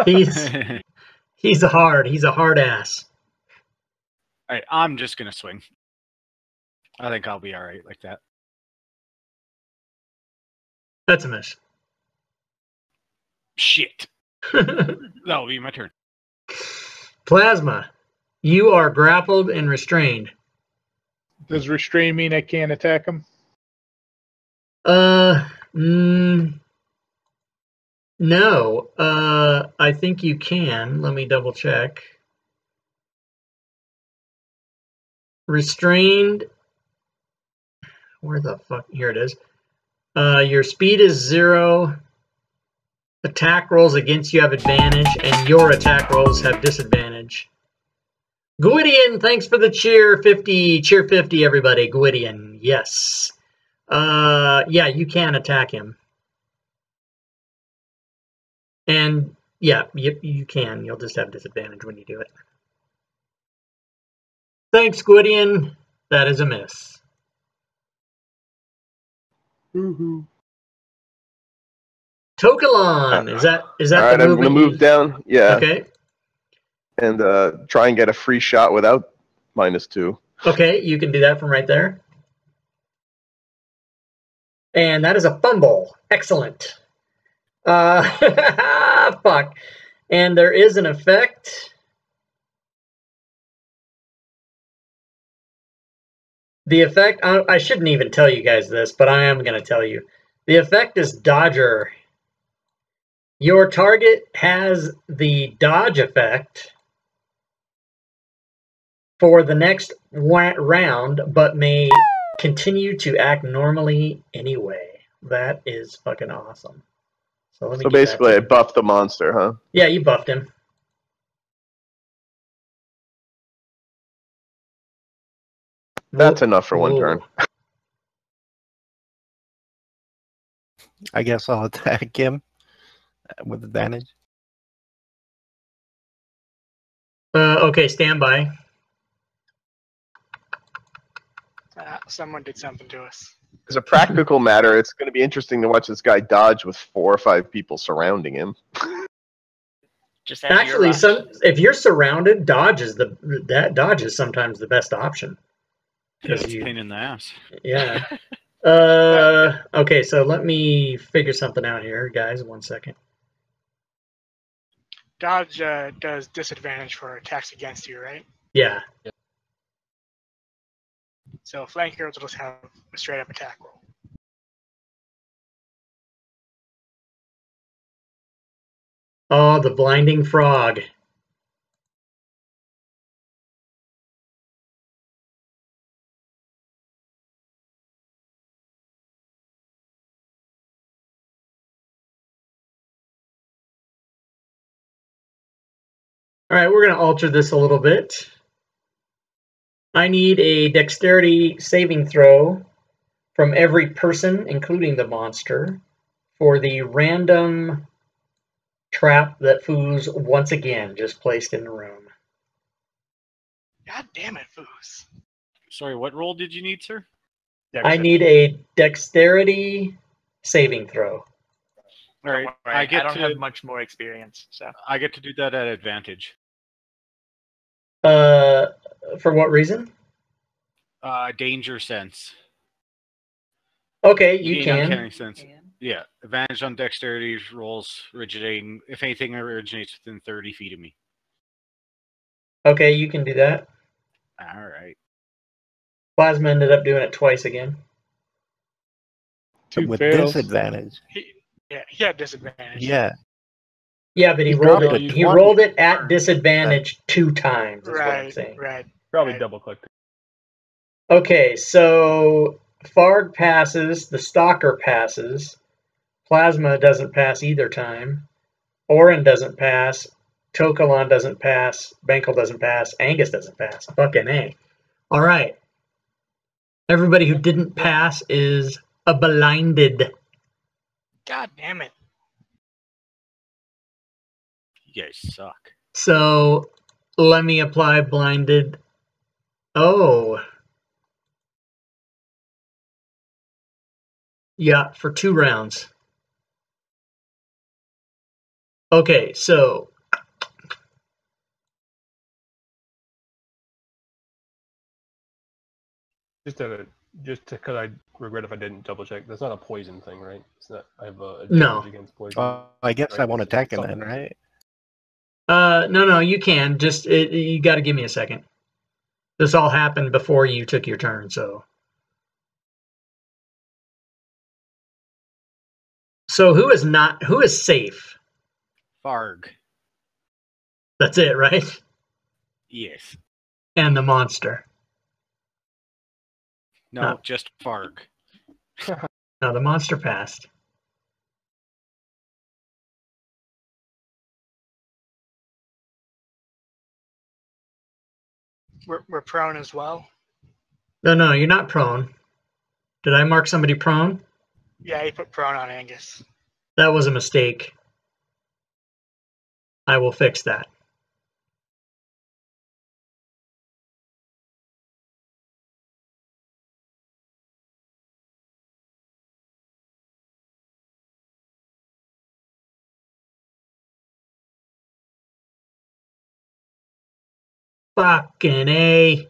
Speaker 3: He's hard. He's a hard ass.
Speaker 6: All right, I'm just gonna swing. I think I'll be all right like that.
Speaker 3: That's a miss.
Speaker 6: Shit. That'll be my turn.
Speaker 3: Plasma, you are grappled and restrained.
Speaker 8: Does restrain mean I can't attack him?
Speaker 3: No. I think you can. Let me double check. Restrained. Where the fuck? Here it is. Your speed is 0. Attack rolls against you have advantage, and your attack rolls have disadvantage. Gwydion, thanks for the cheer 50. Cheer 50, everybody. Gwydion, yes. Yeah, you can attack him. And yeah, you can. You'll just have disadvantage when you do it. Thanks, Gwydion. That is a miss.
Speaker 5: Woohoo.
Speaker 3: Tokalon, is that
Speaker 4: All
Speaker 3: the
Speaker 4: right, I'm
Speaker 3: movement
Speaker 4: gonna move down. Yeah,
Speaker 3: Okay.
Speaker 4: and try and get a free shot without -2.
Speaker 3: Okay, you can do that from right there. And that is a fumble. Excellent. Fuck. And there is an effect. The effect, I shouldn't even tell you guys this, but I am going to tell you. The effect is Dodger. Your target has the dodge effect for the next round, but may continue to act normally anyway. That is fucking awesome. So let me.
Speaker 4: So basically, I buffed the monster, huh?
Speaker 3: Yeah, you buffed him.
Speaker 4: That's enough for one turn.
Speaker 7: I guess I'll attack him with advantage.
Speaker 3: Okay, stand by.
Speaker 1: Someone did something to us.
Speaker 4: As a practical matter, it's going to be interesting to watch this guy dodge with 4 or 5 people surrounding him.
Speaker 2: Just add your
Speaker 3: Actually,
Speaker 2: rush.
Speaker 3: if you're surrounded, dodge is sometimes the best option.
Speaker 6: Yeah, it's a
Speaker 3: you-
Speaker 6: pain in the ass.
Speaker 3: Yeah. Okay, so let me figure something out here, guys. 1 second.
Speaker 1: Dodge does disadvantage for attacks against you, right?
Speaker 3: Yeah.
Speaker 1: So flankers will just have a straight up attack roll.
Speaker 3: Oh, the blinding frog. All right, we're going to alter this a little bit. I need a dexterity saving throw from every person, including the monster, for the random trap that Foos once again just placed in the room.
Speaker 1: God damn it, Foos.
Speaker 6: Sorry, what roll did you need, sir?
Speaker 3: I need a dexterity saving throw.
Speaker 6: All right,
Speaker 2: Don't worry, I don't have much more experience, so
Speaker 6: I get to do that at advantage.
Speaker 3: For what reason?
Speaker 6: Danger sense.
Speaker 3: Okay, you
Speaker 6: gain
Speaker 3: can.
Speaker 6: uncanny sense. Yeah, advantage on dexterity rolls originating. If anything originates within 30 feet of me.
Speaker 3: Okay, you can do that.
Speaker 6: All right.
Speaker 3: Plasma ended up doing it twice again.
Speaker 8: Two
Speaker 7: With
Speaker 8: fails.
Speaker 7: disadvantage.
Speaker 1: He had disadvantage.
Speaker 7: Yeah.
Speaker 3: Yeah, but he
Speaker 7: He
Speaker 3: rolled
Speaker 7: dropped
Speaker 3: it.
Speaker 7: it
Speaker 3: He
Speaker 7: once.
Speaker 3: rolled it at disadvantage 2 times. Is what I'm
Speaker 1: Right,
Speaker 3: saying.
Speaker 1: right.
Speaker 5: Probably
Speaker 1: Right.
Speaker 5: double clicked.
Speaker 3: Okay, so Farg passes. The Stalker passes. Plasma doesn't pass either time. Orin doesn't pass. Tokalon doesn't pass. Bankel doesn't pass. Angus doesn't pass. Fucking A. All right. Everybody who didn't pass is blinded.
Speaker 1: God damn it.
Speaker 6: You guys suck.
Speaker 3: So let me apply blinded. Oh. Yeah, for 2 rounds. Okay, so
Speaker 5: Just because I regret if I didn't double check. That's not a poison thing, right? It's not. I have a
Speaker 3: No.
Speaker 5: advantage against poison.
Speaker 7: I guess
Speaker 5: Right,
Speaker 7: I won't
Speaker 5: it's
Speaker 7: attack him
Speaker 5: something.
Speaker 7: then, right?
Speaker 3: no, you can. Just you got to give me a second. This all happened before you took your turn, so. So who is safe?
Speaker 6: Farg.
Speaker 3: That's it, right?
Speaker 6: Yes.
Speaker 3: And the monster.
Speaker 6: No,
Speaker 3: Oh.
Speaker 6: just Farg.
Speaker 3: No, the monster passed.
Speaker 1: we're prone as well.
Speaker 3: No, you're not prone. Did I mark somebody prone?
Speaker 1: Yeah, you put prone on Angus.
Speaker 3: That was a mistake. I will fix that. Fucking A.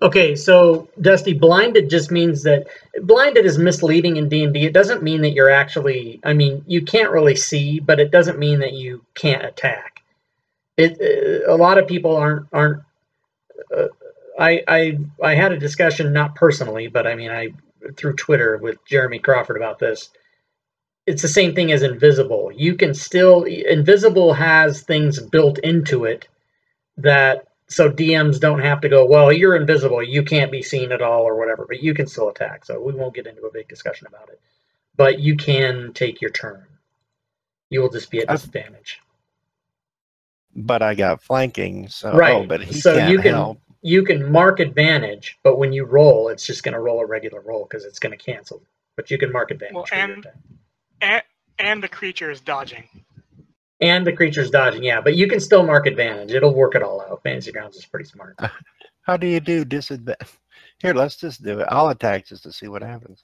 Speaker 3: Okay, so Dusty, blinded just means that blinded is misleading in D&D. It doesn't mean that you're actually, I mean, you can't really see, but it doesn't mean that you can't attack. A lot of people aren't. I had a discussion, not personally, but I mean, through Twitter with Jeremy Crawford about this. It's the same thing as invisible. You can still, invisible has things built into it that, so DMs don't have to go, well, you're invisible, you can't be seen at all or whatever, but you can still attack. So we won't get into a big discussion about it. But you can take your turn. You will just be at disadvantage.
Speaker 7: But I got flanking, so
Speaker 3: right.
Speaker 7: But he
Speaker 3: so
Speaker 7: can't
Speaker 3: you can
Speaker 7: help.
Speaker 3: You can mark advantage, but when you roll, it's just going to roll a regular roll because it's going to cancel. But you can mark advantage.
Speaker 1: Well, and the creature is dodging.
Speaker 3: And the creature's dodging, yeah. But you can still mark advantage. It'll work it all out. Fantasy Grounds is pretty smart.
Speaker 7: How do you do disadvantage? Here, let's just do it. I'll attack just to see what happens.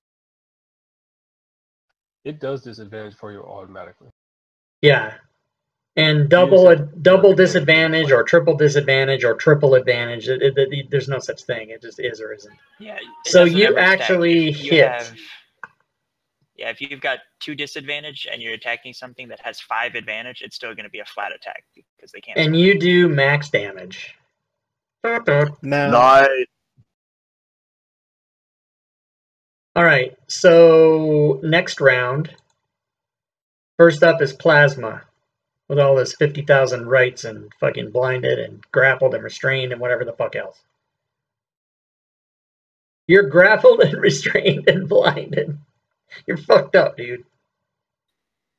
Speaker 5: It does disadvantage for you automatically.
Speaker 3: Yeah. And double disadvantage or triple disadvantage or triple advantage. There's no such thing. It just is or isn't.
Speaker 2: Yeah.
Speaker 3: So you actually hit.
Speaker 2: Yeah, if you've got 2 disadvantage and you're attacking something that has 5 advantage, it's still going to be a flat attack because they can't.
Speaker 3: And you do max damage.
Speaker 7: No.
Speaker 4: Nice.
Speaker 3: All right. So next round. First up is Plasma. With all his 50,000 rights and fucking blinded and grappled and restrained and whatever the fuck else. You're grappled and restrained and blinded. You're fucked up, dude.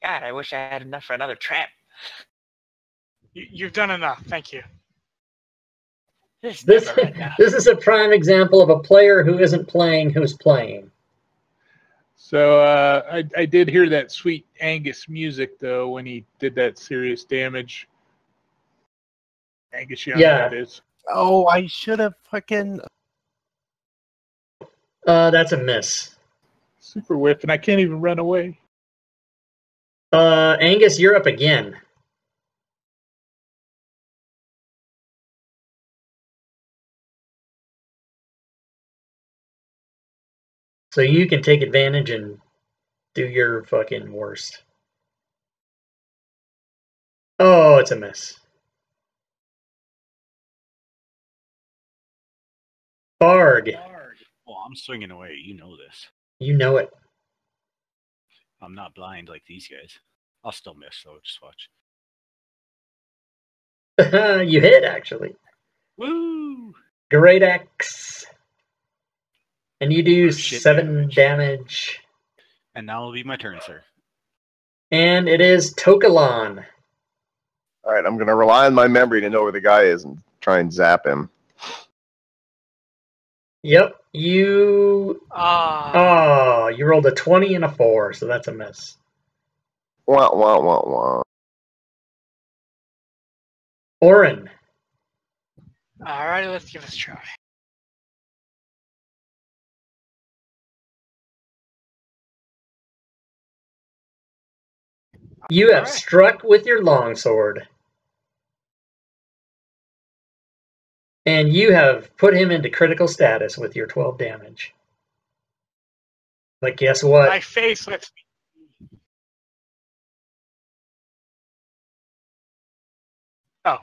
Speaker 2: God, I wish I had enough for another trap.
Speaker 1: You've done enough. Thank you.
Speaker 2: This
Speaker 3: is a prime example of a player who isn't playing who's playing.
Speaker 8: So I did hear that sweet Angus music, though, when he did that serious damage. Angus Young,
Speaker 3: yeah.
Speaker 8: That is.
Speaker 7: Oh, I should have fucking...
Speaker 3: That's a miss.
Speaker 8: Super whiff, and I can't even run away.
Speaker 3: Angus, you're up again. So you can take advantage and do your fucking worst. Oh, it's a miss. Bard.
Speaker 6: Well, I'm swinging away. You know this.
Speaker 3: You know it.
Speaker 6: I'm not blind like these guys. I'll still miss, though. Just watch.
Speaker 3: You hit, actually.
Speaker 6: Woo!
Speaker 3: Great X. And you do
Speaker 6: Shit
Speaker 3: 7 damage.
Speaker 6: And now will be my turn, sir.
Speaker 3: And it is Tokalon.
Speaker 4: All right, I'm going to rely on my memory to know where the guy is and try and zap him.
Speaker 3: Yep, you... Oh, you rolled a 20 and a 4, so that's a miss.
Speaker 4: Wah, wah, wah, wah.
Speaker 3: Orin.
Speaker 1: Alrighty, let's give this a try.
Speaker 3: You have struck with your longsword. And you have put him into critical status with your 12 damage. But guess what?
Speaker 1: My face lets me. Oh.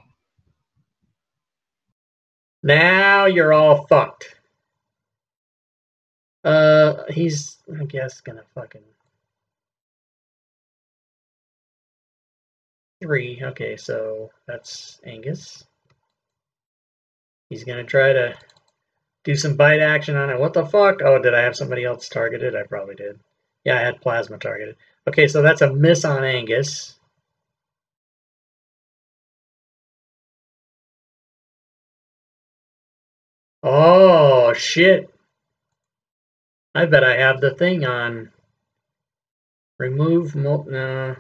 Speaker 3: Now you're all fucked. He's, I guess, gonna fucking... 3. Okay, so that's Angus. He's going to try to do some bite action on it. What the fuck? Oh, did I have somebody else targeted? I probably did. Yeah, I had Plasma targeted. Okay, so that's a miss on Angus. Oh, shit. I bet I have the thing on. Remove no.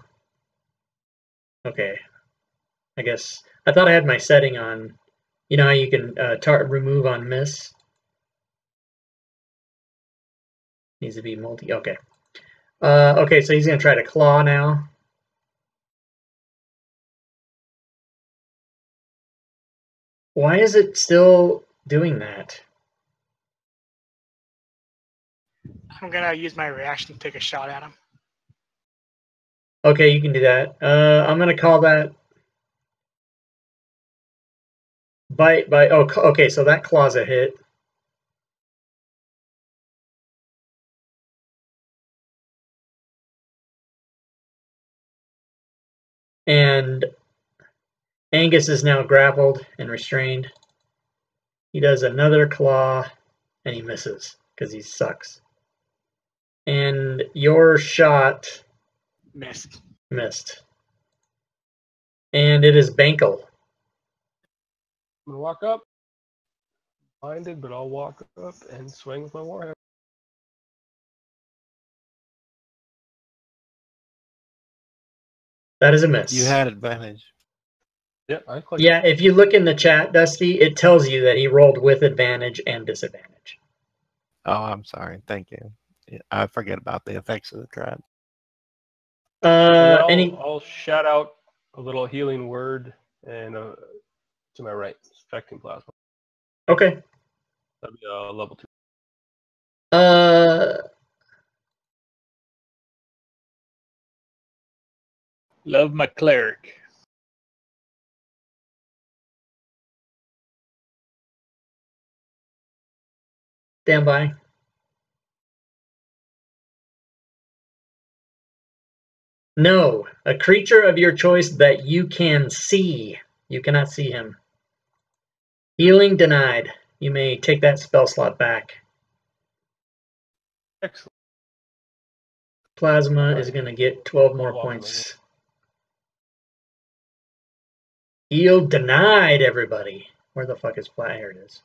Speaker 3: Okay. I guess I thought I had my setting on. You know how you can remove on miss? Needs to be multi. Okay. Okay, so he's going to try to claw now. Why is it still doing that?
Speaker 1: I'm gonna use my reaction to take a shot at him.
Speaker 3: Okay, you can do that. I'm going to call that bite. Oh, okay, so that claw's a hit. And Angus is now grappled and restrained. He does another claw, and he misses because he sucks. And your shot
Speaker 1: Missed.
Speaker 3: And it is Bankel.
Speaker 5: I'm gonna walk up. Blinded, but I'll walk up and swing with my warhammer.
Speaker 3: That is a miss.
Speaker 7: You had advantage.
Speaker 5: Yep, I clicked.
Speaker 3: Yeah, if you look in the chat, Dusty, it tells you that he rolled with advantage and disadvantage.
Speaker 7: Oh, I'm sorry. Thank you. Yeah, I forget about the effects of the trap.
Speaker 5: I'll shout out a little healing word and to my right, affecting plasma.
Speaker 3: Okay.
Speaker 5: That'd be level 2.
Speaker 8: Love my cleric.
Speaker 3: Stand by. No, a creature of your choice that you can see. You cannot see him. Healing denied. You may take that spell slot back.
Speaker 5: Excellent.
Speaker 3: Plasma is going to get 12 more
Speaker 5: Welcome,
Speaker 3: points. Heal denied, everybody. Where the fuck is Plasma? Here it is.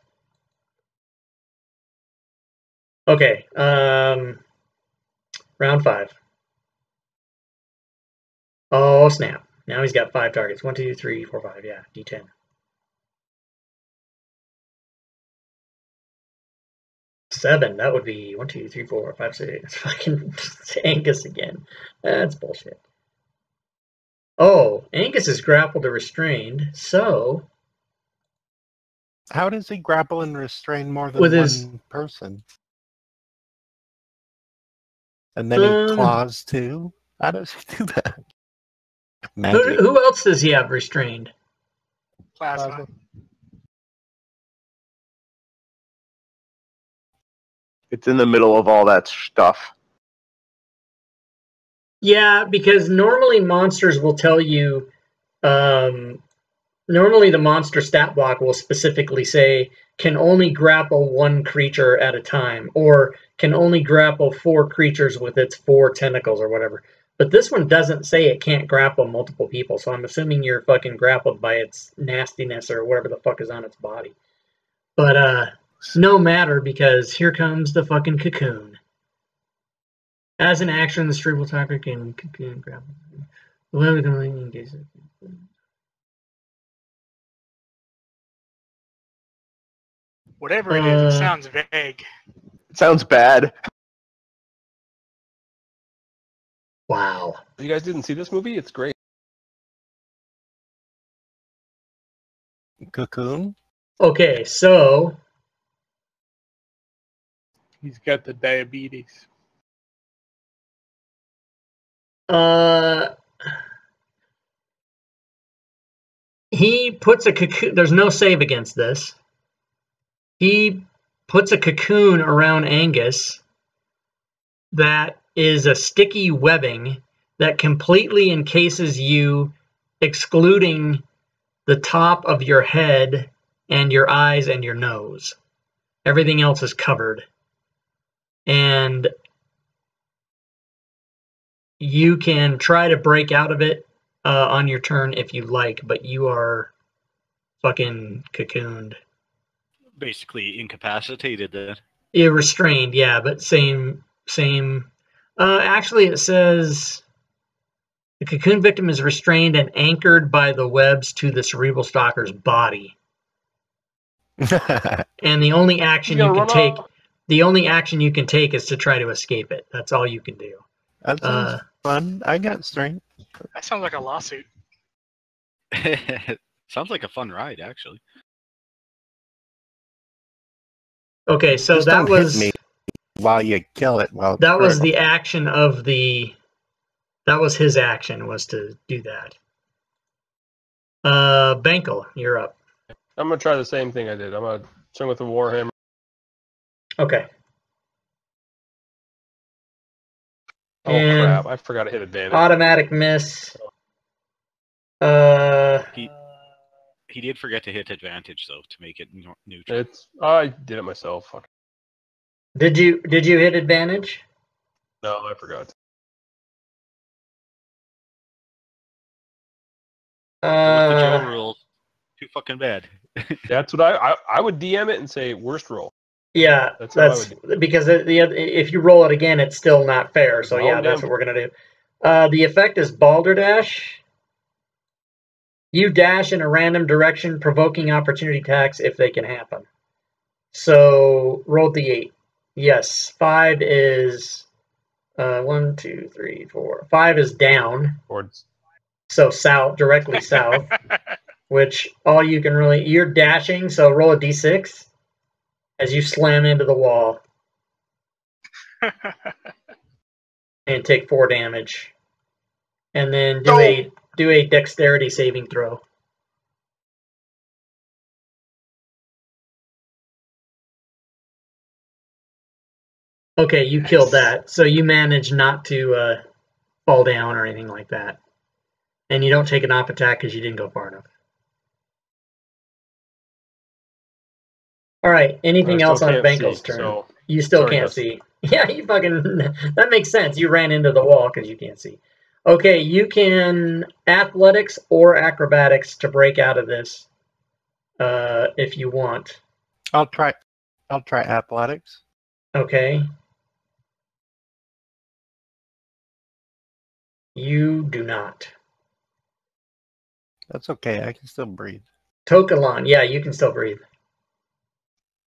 Speaker 3: Okay, round 5. Oh, snap. Now he's got 5 targets. 1, 2, 3, 4, 5. Yeah, D10. Seven. That would be 1, 2, 3, 4, 5, 6. It's fucking Angus again. That's bullshit. Oh, Angus is grappled or restrained, so
Speaker 7: How does he grapple and restrain more than
Speaker 3: With
Speaker 7: one
Speaker 3: his-
Speaker 7: person? And then he claws too? How does he do that? Magic.
Speaker 3: who else does he have restrained?
Speaker 1: Plasma.
Speaker 4: It's in the middle of all that stuff.
Speaker 3: Yeah, because normally monsters will tell you, normally the monster stat block will specifically say, can only grapple 1 creature at a time, or can only grapple 4 creatures with its 4 tentacles or whatever. But this one doesn't say it can't grapple multiple people, so I'm assuming you're fucking grappled by its nastiness or whatever the fuck is on its body. But, no matter, because here comes the fucking cocoon. As an action, the cerebral attacker can cocoon grapple. Whoever can only engage it.
Speaker 1: Whatever it is, it sounds vague.
Speaker 4: It sounds bad.
Speaker 3: Wow.
Speaker 5: If you guys didn't see this movie, it's great.
Speaker 7: Cocoon?
Speaker 3: Okay, so
Speaker 8: He's got the diabetes.
Speaker 3: he puts a cocoon. There's no save against this. He puts a cocoon around Angus that is a sticky webbing that completely encases you, excluding the top of your head and your eyes and your nose. Everything else is covered. And you can try to break out of it on your turn if you like, but you are fucking cocooned.
Speaker 6: Basically incapacitated then.
Speaker 3: You're restrained, yeah, but same. Actually, it says the cocoon victim is restrained and anchored by the webs to the cerebral stalker's body. And the only action you can take, is to try to escape it. That's all you can do.
Speaker 7: That sounds fun. I got strength.
Speaker 1: That sounds like a lawsuit.
Speaker 6: Sounds like a fun ride, actually.
Speaker 3: Okay, so
Speaker 7: Just
Speaker 3: that
Speaker 7: don't hit
Speaker 3: was
Speaker 7: me while you kill it. While it's
Speaker 3: that was
Speaker 7: critical.
Speaker 3: the action of the. That was his action, was to do that. Bankel, you're up.
Speaker 5: I'm gonna try the same thing I did. I'm gonna swing with the warhammer.
Speaker 3: Okay.
Speaker 5: Oh
Speaker 3: And
Speaker 5: crap! I forgot to hit advantage.
Speaker 3: automatic miss.
Speaker 6: He did forget to hit advantage though to make it neutral.
Speaker 5: I did it myself. Fuck.
Speaker 3: Did you hit advantage?
Speaker 5: No, I forgot.
Speaker 6: With the Joe rule, too fucking bad.
Speaker 5: That's what I would DM it and say worst roll.
Speaker 3: Yeah,
Speaker 5: That's how I would
Speaker 3: because if you roll it again, it's still not fair. So yeah,
Speaker 5: Oh,
Speaker 3: that's
Speaker 5: damn.
Speaker 3: what we're gonna do. The effect is Balderdash. You dash in a random direction, provoking opportunity attacks if they can happen. So roll d8. Yes, 5 is 1, 2, 3, 4. 5 is down.
Speaker 5: Towards.
Speaker 3: So south, directly south. Which all you can really, you're dashing. So roll a d6 as you slam into the wall and take 4 damage. And then do a dexterity saving throw. Okay, you killed that. So you managed not to fall down or anything like that. And you don't take an op attack because you didn't go far enough. All right, anything else on Bankel's turn?
Speaker 5: So
Speaker 3: you still
Speaker 5: sorry,
Speaker 3: can't
Speaker 5: Gus.
Speaker 3: see. Yeah, you fucking, that makes sense. You ran into the wall because you can't see. Okay, you can athletics or acrobatics to break out of this if you want.
Speaker 7: I'll try athletics.
Speaker 3: Okay. You do not.
Speaker 7: That's okay. I can still breathe.
Speaker 3: Tokalon, yeah, you can still breathe.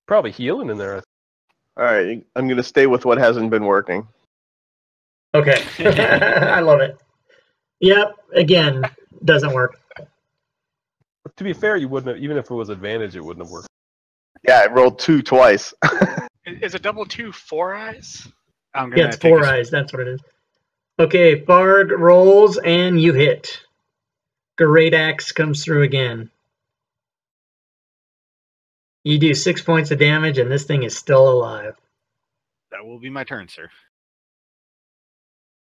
Speaker 5: Probably healing in there.
Speaker 4: All right, I'm gonna stay with what hasn't been working.
Speaker 3: Okay. I love it. Yep, again, doesn't work.
Speaker 5: But to be fair, you wouldn't have, even if it was advantage, it wouldn't have worked.
Speaker 4: Yeah, I rolled 2 twice.
Speaker 1: Is it double 2 4 eyes?
Speaker 6: I'm gonna
Speaker 3: Yeah, it's
Speaker 6: take
Speaker 3: 4 eyes, that's what it is. Okay, Bard rolls and you hit. Great Axe comes through again. You do 6 points of damage and this thing is still alive.
Speaker 6: That will be my turn, sir.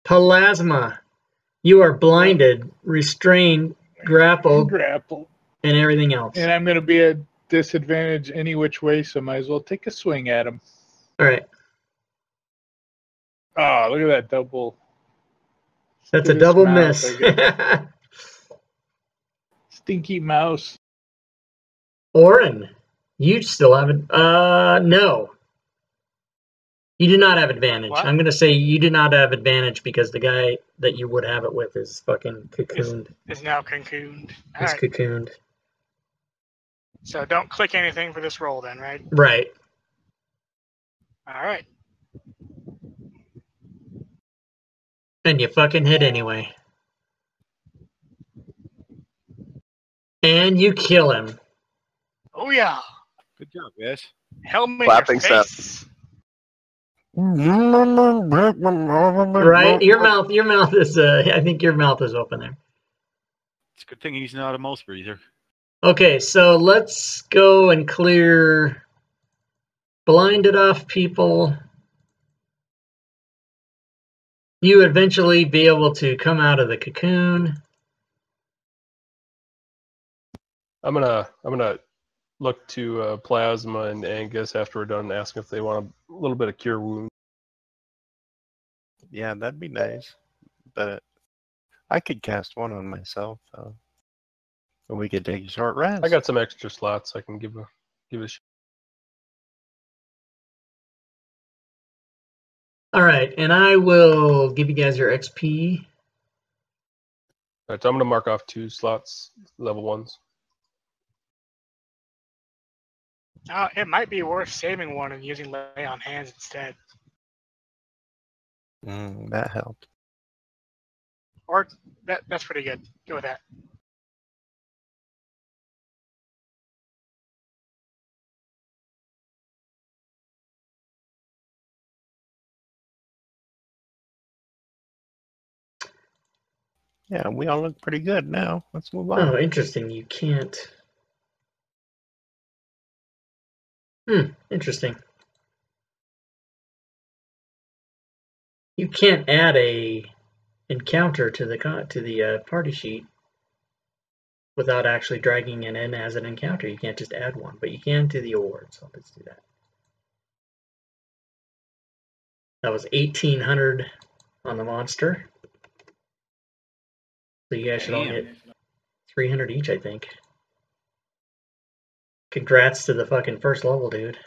Speaker 3: Plasma. You are blinded, restrained, grappled,
Speaker 8: Grapple.
Speaker 3: and everything else.
Speaker 8: And I'm going to be at disadvantage any which way, so might as well take a swing at him.
Speaker 3: All right.
Speaker 8: Oh, look at that double.
Speaker 3: That's a
Speaker 8: Get his
Speaker 3: double
Speaker 8: mouth,
Speaker 3: miss.
Speaker 8: I guess. Stinky mouse.
Speaker 3: Orin, you still have it. No. You do not have advantage.
Speaker 1: What?
Speaker 3: I'm going to say you do not have advantage because the guy that you would have it with is fucking cocooned.
Speaker 1: Is now cocooned. All
Speaker 3: He's
Speaker 1: right.
Speaker 3: cocooned.
Speaker 1: So don't click anything for this roll then, right?
Speaker 3: Right.
Speaker 1: All right.
Speaker 3: And you fucking hit anyway. And you kill him.
Speaker 1: Oh yeah.
Speaker 6: Good job, guys.
Speaker 1: Helmet
Speaker 4: Clapping
Speaker 1: in your face.
Speaker 3: Right? Your mouth is, I think your mouth is open there.
Speaker 6: It's a good thing he's not a mouth breather.
Speaker 3: Okay, so let's go and clear blinded off people. You eventually be able to come out of the cocoon.
Speaker 5: I'm gonna look to Plasma and Angus after we're done, and ask if they want a little bit of cure wound.
Speaker 7: Yeah, that'd be nice. But I could cast one on myself, though. And we could take a short rest.
Speaker 5: I got some extra slots I can give a shot.
Speaker 3: All right, and I will give you guys your XP.
Speaker 5: All right, so I'm gonna mark off 2 slots, level 1s.
Speaker 1: It might be worth saving one and using lay on hands instead.
Speaker 7: That helped.
Speaker 1: Or that's pretty good. Go with that.
Speaker 7: Yeah, we all look pretty good now. Let's move on.
Speaker 3: Oh, interesting. You can't. Interesting. You can't add a encounter to the party sheet without actually dragging it in as an encounter. You can't just add one, but you can to the award. So let's do that. That was 1,800 on the monster. So you guys should all get 300 each, I think. Congrats to the fucking first level, dude.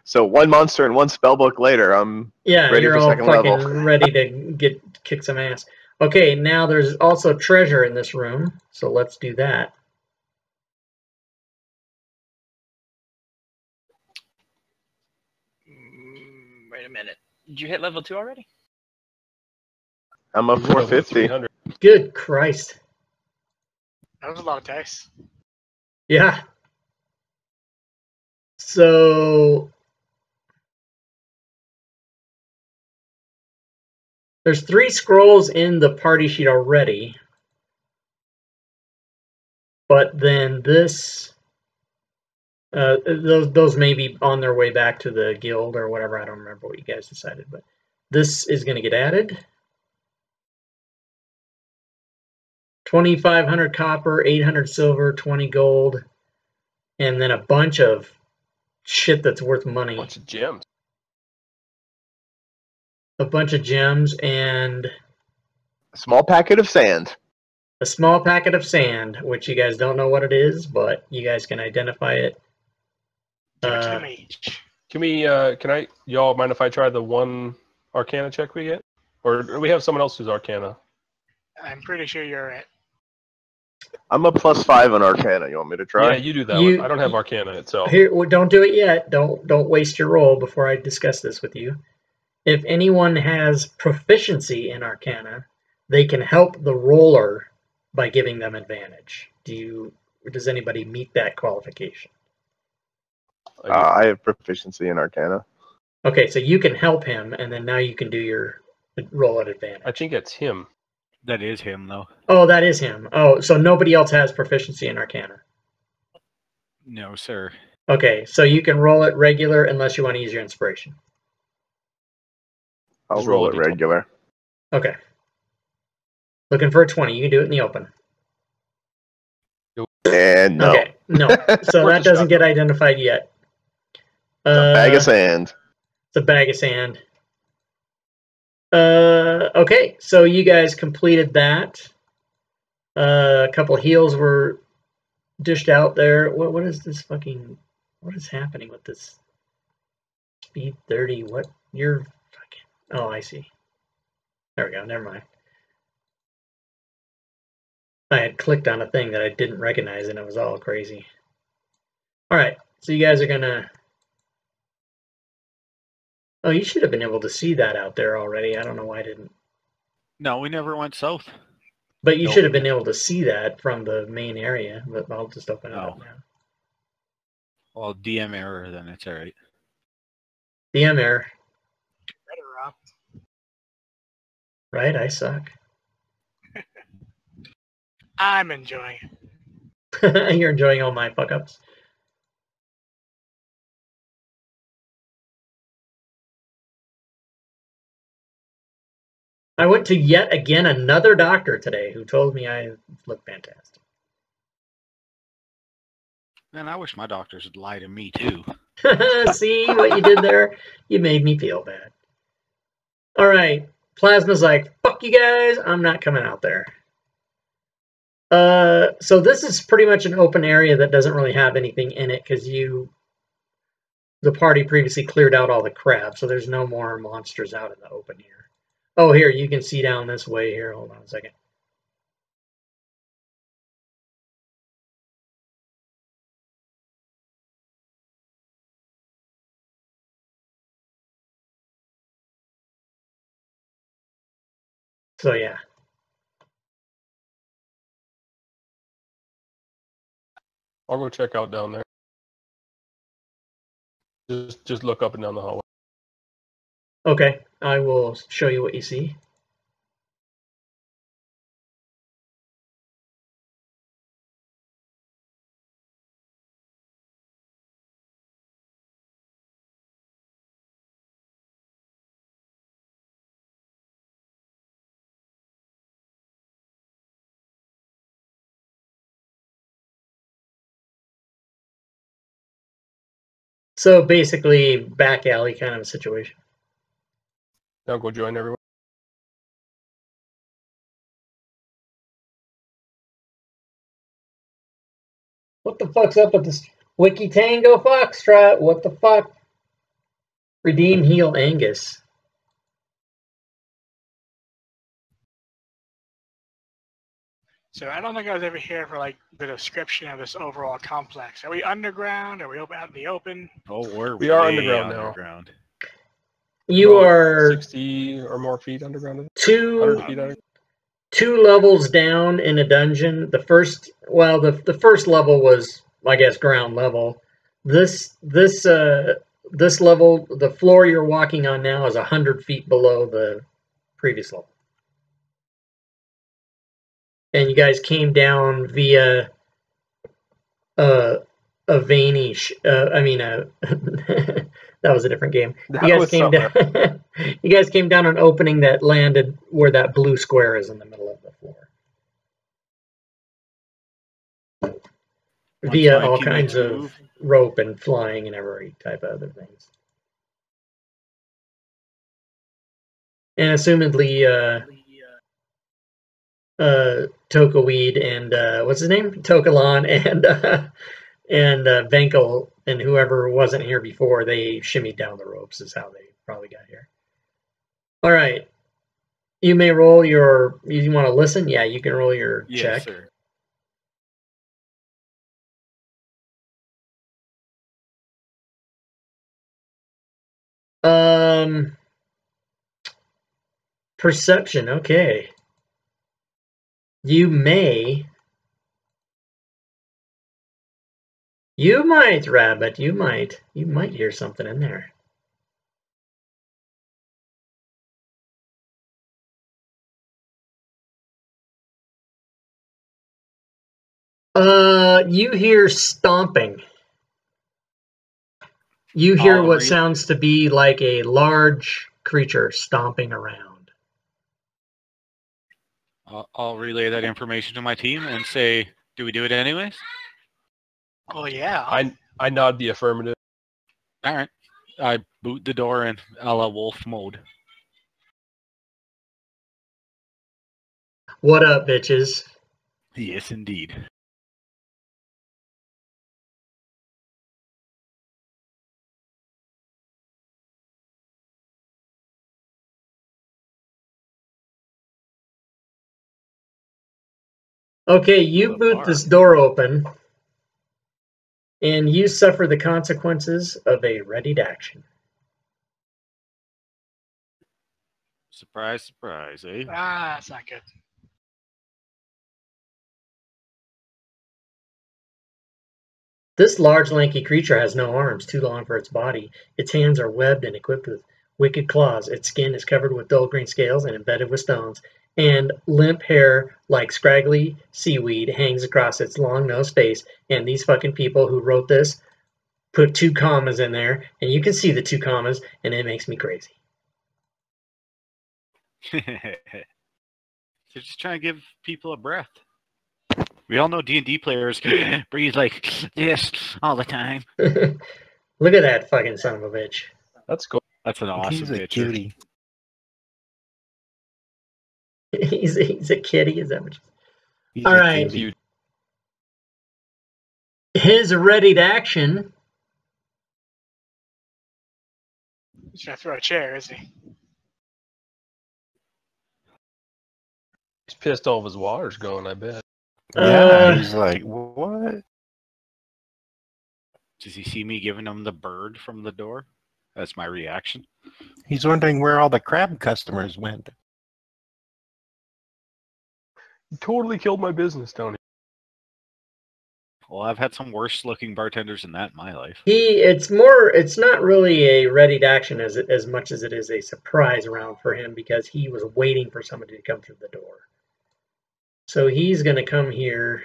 Speaker 4: So 1 monster and 1 spellbook later, I'm ready
Speaker 3: you're
Speaker 4: for
Speaker 3: all
Speaker 4: second
Speaker 3: fucking
Speaker 4: level.
Speaker 3: ready to kick some ass. Okay, now there's also treasure in this room, so let's do that.
Speaker 2: Wait a minute. Did you hit level 2 already?
Speaker 4: I'm up 450.
Speaker 5: 300.
Speaker 3: Good Christ.
Speaker 1: That was a lot of dice.
Speaker 3: Yeah. So there's 3 scrolls in the party sheet already. But then this those may be on their way back to the guild or whatever. I don't remember what you guys decided, but this is going to get added. 2,500 copper, 800 silver, 20 gold, and then a bunch of shit that's worth money.
Speaker 5: A bunch of gems.
Speaker 3: A bunch of gems and
Speaker 4: A small packet of sand.
Speaker 3: a small packet of sand, which you guys don't know what it is, but you guys can identify it.
Speaker 1: Give it to me.
Speaker 5: Can we? Y'all mind if I try the 1 Arcana check we get, or do we have someone else who's Arcana?
Speaker 1: I'm pretty sure you're at.
Speaker 4: I'm a +5 on Arcana. You want me to try?
Speaker 5: Yeah, you do that one. I don't have Arcana itself.
Speaker 3: Here, well, don't do it yet. Don't waste your roll before I discuss this with you. If anyone has proficiency in Arcana, they can help the roller by giving them advantage. Does anybody meet that qualification?
Speaker 4: I have proficiency in Arcana.
Speaker 3: Okay, so you can help him, and then now you can do your roll at advantage.
Speaker 5: I think it's him.
Speaker 6: That is him, though.
Speaker 3: Oh, that is him. Oh, so nobody else has proficiency in Arcana.
Speaker 6: No, sir.
Speaker 3: Okay, so you can roll it regular unless you want to use your inspiration.
Speaker 4: I'll
Speaker 5: Just
Speaker 4: roll
Speaker 5: roll
Speaker 4: it
Speaker 5: a D20.
Speaker 4: regular.
Speaker 3: Okay. Looking for a 20. You can do it in the open.
Speaker 4: And no.
Speaker 3: Okay, no. So
Speaker 5: Worth
Speaker 3: that
Speaker 5: a
Speaker 3: doesn't
Speaker 5: shot.
Speaker 3: get identified yet.
Speaker 4: It's a bag of sand.
Speaker 3: It's a bag of sand. Okay, so you guys completed that. A couple heals were dished out there. What is this fucking... What is happening with this? Speed 30, what? You're fucking... Oh, I see. There we go, never mind. I had clicked on a thing that I didn't recognize and it was all crazy. Alright, so you guys are gonna... Oh, you should have been able to see that out there already. I don't know why I didn't.
Speaker 6: No, we never went south.
Speaker 3: But you
Speaker 6: Nope.
Speaker 3: should have been able to see that from the main area. But I'll just open it up
Speaker 6: Oh.
Speaker 3: now.
Speaker 6: Well, DM error, then it's alright.
Speaker 3: DM error,
Speaker 1: Better, Rob.
Speaker 3: right? I suck.
Speaker 1: I'm enjoying it.
Speaker 3: You're enjoying all my fuck ups. I went to yet again another doctor today who told me I look fantastic.
Speaker 6: Man, I wish my doctors would lie to me too.
Speaker 3: See what you did there? You made me feel bad. All right. Plasma's like, fuck you guys. I'm not coming out there. So this is pretty much an open area that doesn't really have anything in it because the party previously cleared out all the crap, so there's no more monsters out in the open here. Oh, here, you can see down this way here. Hold on a second. So yeah.
Speaker 5: I'll go check out down there. Just look up and down the hallway.
Speaker 3: Okay, I will show you what you see. So basically, back alley kind of a situation.
Speaker 5: Now go join everyone.
Speaker 3: What the fuck's up with this Wiki Tango Foxtrot? What the fuck? Redeem Heal Angus.
Speaker 1: So I don't think I was ever here for like the description of this overall complex. Are we underground? Are we out in the open?
Speaker 6: Oh,
Speaker 5: We are
Speaker 6: way
Speaker 5: underground now.
Speaker 6: underground.
Speaker 3: You
Speaker 5: About
Speaker 3: are
Speaker 5: 60 or more feet underground. 100
Speaker 3: two
Speaker 5: feet underground.
Speaker 3: levels down in a dungeon. The first first level was, I guess, ground level. This level, the floor you're walking on now is 100 feet below the previous level. And you guys came down via a veiny. That was a different game.
Speaker 5: That
Speaker 3: You guys
Speaker 5: was
Speaker 3: came
Speaker 5: something.
Speaker 3: down. You guys came down an opening that landed where that blue square is in the middle of the floor.
Speaker 6: Once
Speaker 3: Via
Speaker 6: my
Speaker 3: all
Speaker 6: teammates
Speaker 3: kinds of
Speaker 6: move,
Speaker 3: rope and flying and every type of other things. And assumedly, Tokaweed and what's his name? Tokalon and Venkel and whoever wasn't here before, they shimmied down the ropes is how they probably got here. All right. You may roll your, you want to listen? Yeah, you can roll your
Speaker 6: yes,
Speaker 3: check.
Speaker 6: sir.
Speaker 3: Perception, okay. You might, Rabbit, you might hear something in there. You hear stomping. You hear
Speaker 6: I'll
Speaker 3: what
Speaker 6: re-
Speaker 3: sounds to be like a large creature stomping around.
Speaker 6: I'll relay that information to my team and say, do we do it anyways?
Speaker 1: Oh yeah.
Speaker 5: I nod the affirmative.
Speaker 6: All right. I boot the door in a la wolf mode.
Speaker 3: What up, bitches?
Speaker 6: Yes, indeed.
Speaker 3: Okay, you boot this door open, and you suffer the consequences of a readied action.
Speaker 6: Surprise, surprise, eh?
Speaker 1: Ah, that's not good.
Speaker 3: This large, lanky creature has no arms, too long for its body. Its hands are webbed and equipped with wicked claws. Its skin is covered with dull green scales and embedded with stones, and limp hair like scraggly seaweed hangs across its long-nosed face. And these fucking people who wrote this put 2 commas in there, and you can see the 2 commas, and it makes me crazy.
Speaker 6: They're just trying to give people a breath. We all know D&D players breathe like this all the time.
Speaker 3: Look at that fucking son of a bitch.
Speaker 5: That's cool.
Speaker 6: That's an awesome
Speaker 7: He's a
Speaker 6: picture.
Speaker 7: cutie.
Speaker 3: He's a kitty, is that what you...
Speaker 7: He's
Speaker 3: All
Speaker 7: a
Speaker 3: right.
Speaker 7: cutie.
Speaker 3: His ready to action.
Speaker 1: He's gonna throw a chair, is he?
Speaker 5: He's pissed off his water's going, I bet.
Speaker 7: Yeah, he's like, what?
Speaker 6: Does he see me giving him the bird from the door? That's my reaction.
Speaker 7: He's wondering where all the crab customers went.
Speaker 5: You totally killed my business, Tony.
Speaker 6: Well, I've had some worse looking bartenders than that in my life.
Speaker 3: It's not really a ready to action as much as it is a surprise round for him because he was waiting for somebody to come through the door. So he's going to come here.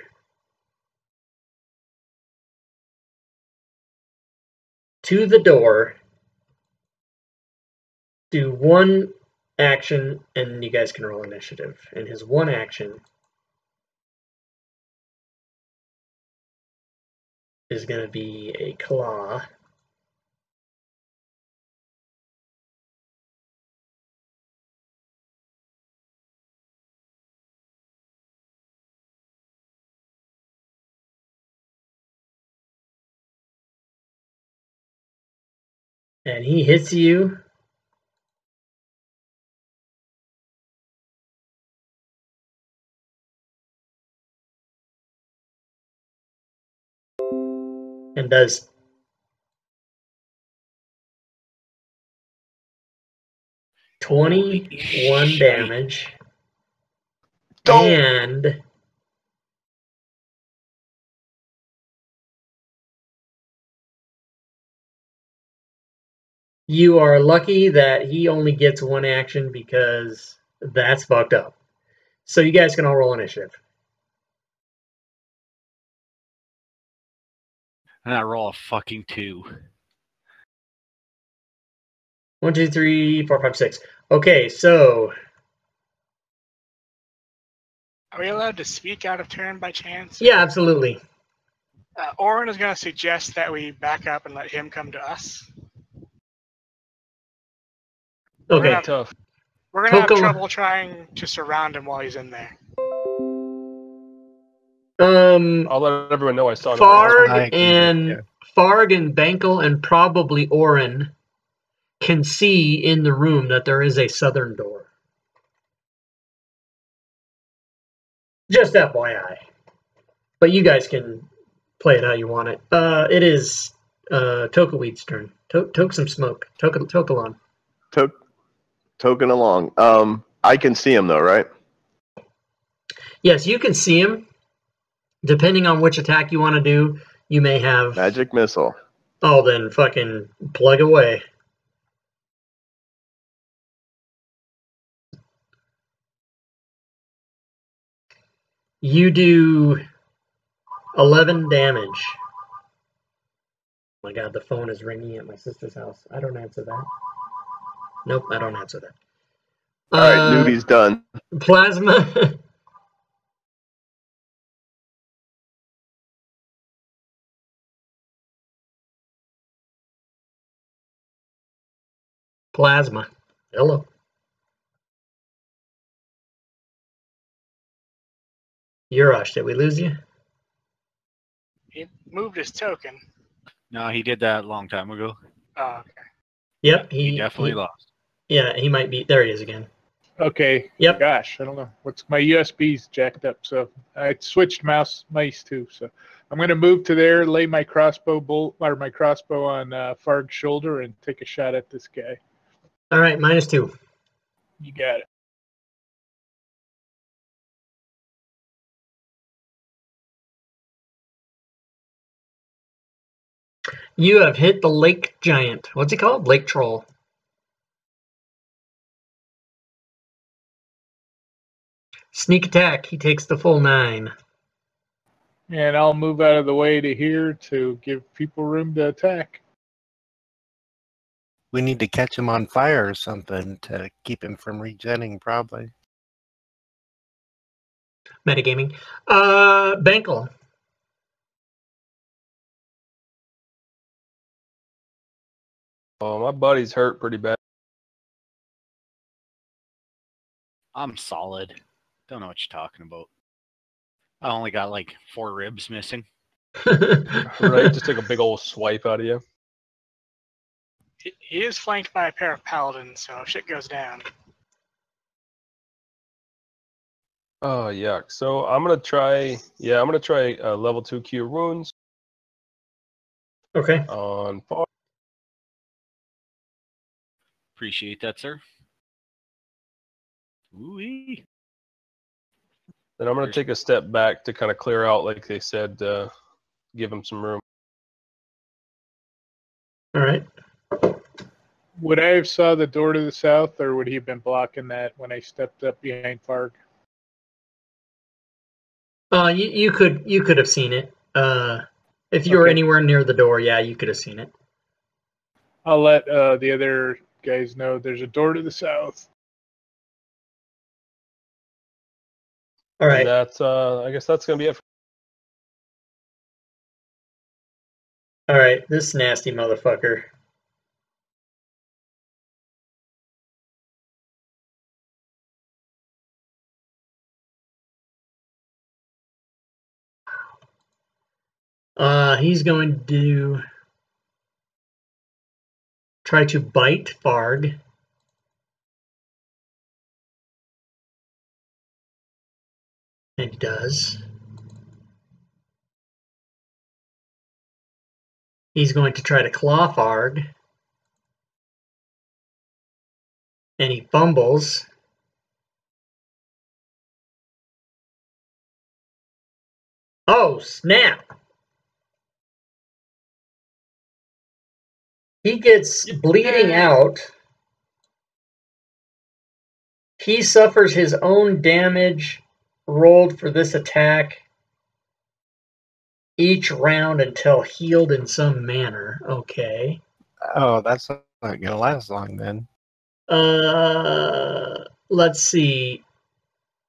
Speaker 3: To the door. Do one action, and you guys can roll initiative. And his one action is going to be a claw. And he hits you. And does 21 damage. And you are lucky that he only gets one action because that's fucked up. So you guys can all roll initiative.
Speaker 6: And I roll a fucking 2.
Speaker 3: 1, 2, 3, 4, 5, 6. Okay, so
Speaker 1: Are we allowed to speak out of turn by chance?
Speaker 3: yeah, absolutely.
Speaker 1: Orin is going to suggest that we back up and let him come to us.
Speaker 3: Okay.
Speaker 1: Yeah.
Speaker 5: Tough.
Speaker 1: We're going to have
Speaker 3: Coco-
Speaker 1: trouble trying to surround him while he's in there.
Speaker 5: I'll let everyone know I saw him.
Speaker 3: Farg and Bankel and probably Orin can see in the room that there is a southern door. Just FYI. But you guys can play it how you want it. It is Tokaweed's turn. Toke some smoke. Toke along.
Speaker 4: Token along. I can see him though, right?
Speaker 3: Yes, you can see him. Depending on which attack you want to do, you may have...
Speaker 4: Magic missile.
Speaker 3: Oh, then fucking plug away. You do 11 damage. Oh my god, the phone is ringing at my sister's house. I don't answer that. Nope, I don't answer that.
Speaker 4: Alright, newbie's done.
Speaker 3: Plasma. Plasma. Hello. Urash, did we lose you?
Speaker 1: He moved his token.
Speaker 6: No, he did that a long time ago.
Speaker 1: Oh, okay.
Speaker 3: Yep,
Speaker 6: He definitely lost.
Speaker 3: Yeah, he might be. There he is again.
Speaker 8: Okay.
Speaker 3: Yep.
Speaker 8: Gosh, I don't know. What's my USB's jacked up, so I switched mice too. So I'm gonna move to there, lay my crossbow on Farg's shoulder, and take a shot at this guy.
Speaker 3: All right, -2.
Speaker 8: You got it.
Speaker 3: You have hit the lake giant. What's he called? Lake troll. Sneak attack. He takes the full 9.
Speaker 8: And I'll move out of the way to here to give people room to attack.
Speaker 7: We need to catch him on fire or something to keep him from regenning, probably.
Speaker 3: Metagaming. Bankel.
Speaker 5: Oh, my buddy's hurt pretty bad.
Speaker 6: I'm solid. Don't know what you're talking about. I only got like 4 ribs missing.
Speaker 5: Right, just took a big old swipe out of you.
Speaker 1: He is flanked by a pair of paladins, so if shit goes down.
Speaker 5: Oh, yuck. So I'm gonna try. Yeah, I'm gonna try level 2 cure wounds
Speaker 3: Okay.
Speaker 5: on Far.
Speaker 6: Appreciate that, sir. Ooh-wee.
Speaker 5: Then I'm gonna take a step back to kind of clear out, like they said, give him some room.
Speaker 3: All right.
Speaker 8: Would I have saw the door to the south, or would he have been blocking that when I stepped up behind Farg?
Speaker 3: You could have seen it. If you were
Speaker 8: Okay.
Speaker 3: anywhere near the door, yeah, you could have seen it.
Speaker 8: I'll let the other guys know there's a door to the south.
Speaker 3: All right.
Speaker 5: And that's I guess that's gonna be it.
Speaker 3: All right. This nasty motherfucker. He's going to try to bite Farg. And he does. He's going to try to claw Farg. And he fumbles. Oh, snap! He gets bleeding out. He suffers his own damage rolled for this attack each round until healed in some manner. Okay.
Speaker 7: Oh, that's not gonna last long then.
Speaker 3: Let's see.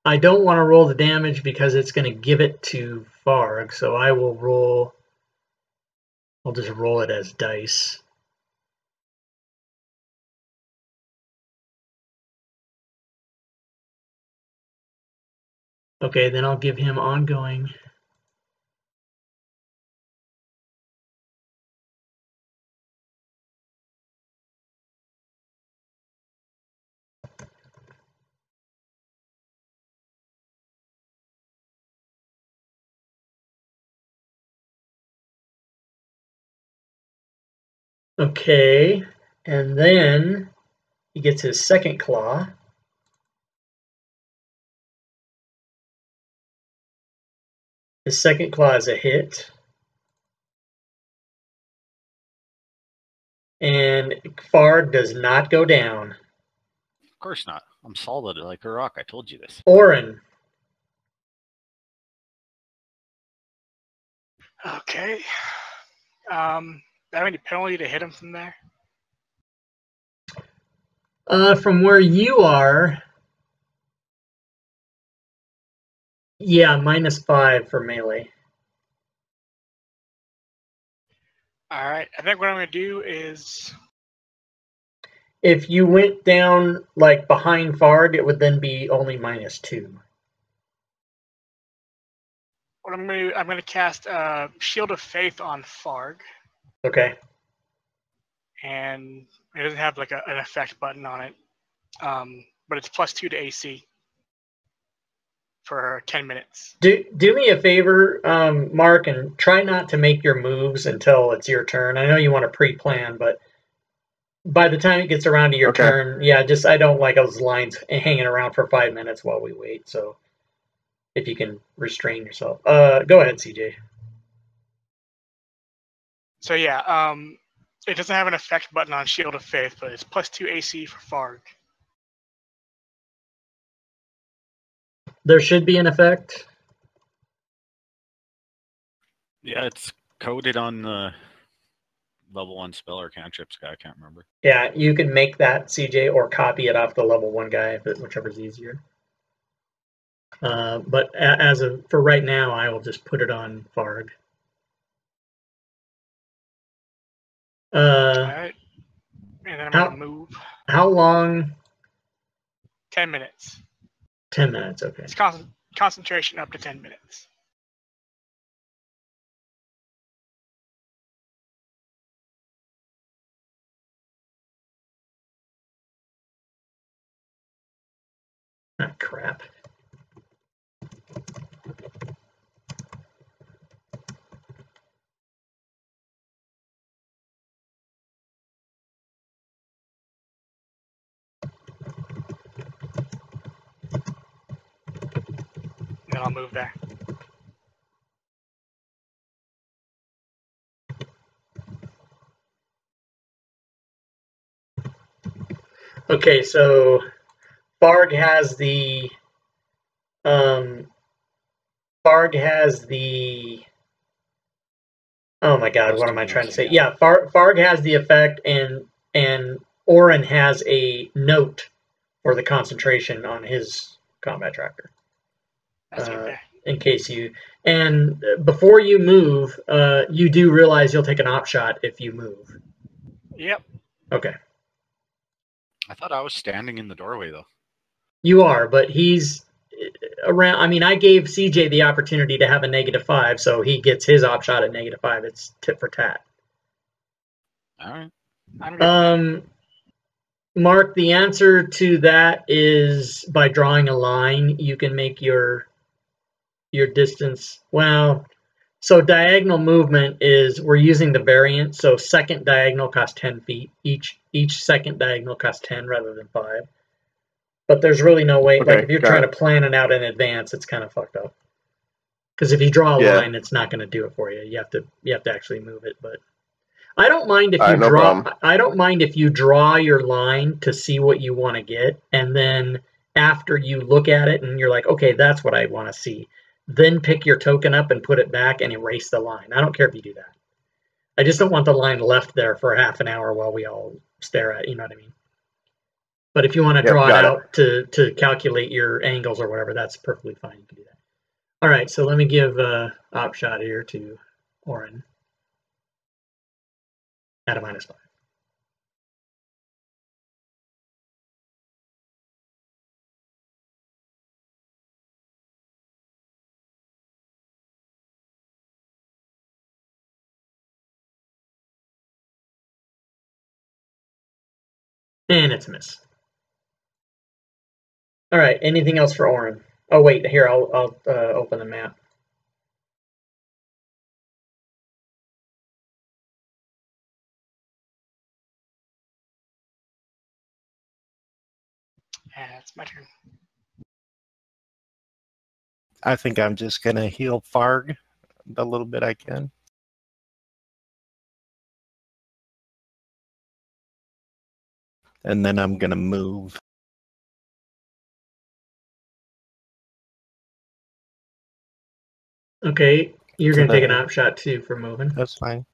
Speaker 3: I don't want to roll the damage because it's going to give it to Farg, so I will roll. I'll just roll it as dice. Okay, then I'll give him ongoing. Okay, and then he gets his second claw. His second claw is a hit. And Farg does not go down.
Speaker 6: Of course not. I'm solid like a rock. I told you this.
Speaker 3: Orin.
Speaker 1: Okay. Have any penalty to hit him from there?
Speaker 3: From where you are, yeah, -5 for melee.
Speaker 1: All right. I think what I'm going to do is...
Speaker 3: If you went down like behind Farg, it would then be only -2.
Speaker 1: What I'm going to cast Shield of Faith on Farg.
Speaker 3: Okay.
Speaker 1: And it doesn't have like an effect button on it. But it's +2 to AC for 10 minutes.
Speaker 3: Do me a favor, Mark, and try not to make your moves until it's your turn. I know you want to pre-plan, but by the time it gets around to your
Speaker 4: Okay.
Speaker 3: turn, yeah, just I don't like those lines hanging around for 5 minutes while we wait. So if you can restrain yourself. Go ahead, CJ.
Speaker 1: So yeah, it doesn't have an effect button on Shield of Faith, but it's +2 AC for Farg.
Speaker 3: There should be an effect.
Speaker 6: Yeah, it's coded on the level 1 spell or cantrips guy. I can't remember.
Speaker 3: Yeah, you can make that, CJ, or copy it off the level 1 guy, whichever's easier. But for right now, I will just put it on Farg.
Speaker 1: All right. And then I'm going to move.
Speaker 3: How long?
Speaker 1: 10 minutes.
Speaker 3: 10 minutes, okay.
Speaker 1: It's concentration up to 10 minutes.
Speaker 3: Ah, crap.
Speaker 1: Then I'll move there.
Speaker 3: Okay, so Farg has the oh my god, what am I trying to say? Yeah, Farg has the effect, and Orin has a note for the concentration on his combat tracker.
Speaker 1: That's okay.
Speaker 3: In case you, and before you move, you do realize you'll take an op shot if you move.
Speaker 1: Yep.
Speaker 3: Okay.
Speaker 6: I thought I was standing in the doorway, though.
Speaker 3: You are, but he's around. I mean, I gave CJ the opportunity to have a -5, so he gets his op shot at -5. It's tit for tat.
Speaker 6: All right.
Speaker 3: Mark, the answer to that is by drawing a line. You can make your distance. Well, so diagonal movement is, we're using the variant. So second diagonal costs 10 feet. Each second diagonal costs 10 rather than 5. But there's really no way.
Speaker 4: Okay,
Speaker 3: like if you're trying to plan it out in advance, it's kind of fucked up. Because if you draw a line, it's not going to do it for you. You have to actually move it. But I don't mind if you draw. I don't mind if you draw your line to see what you want to get, and then after you look at it and you're like, okay, that's what I want to see. Then pick your token up and put it back and erase the line. I don't care if you do that. I just don't want the line left there for half an hour while we all stare at it, you know what I mean? But if you want to draw it out to calculate your angles or whatever, that's perfectly fine. You can do that. All right, so let me give op shot here to Orin at a -5. And it's a miss. All right, anything else for Orin? Oh, wait, here, I'll open the map.
Speaker 1: Yeah, it's my turn.
Speaker 7: I think I'm just going to heal Farg the little bit I can. And then I'm going to move.
Speaker 3: Okay, you're going to take an op shot too for moving.
Speaker 7: That's fine.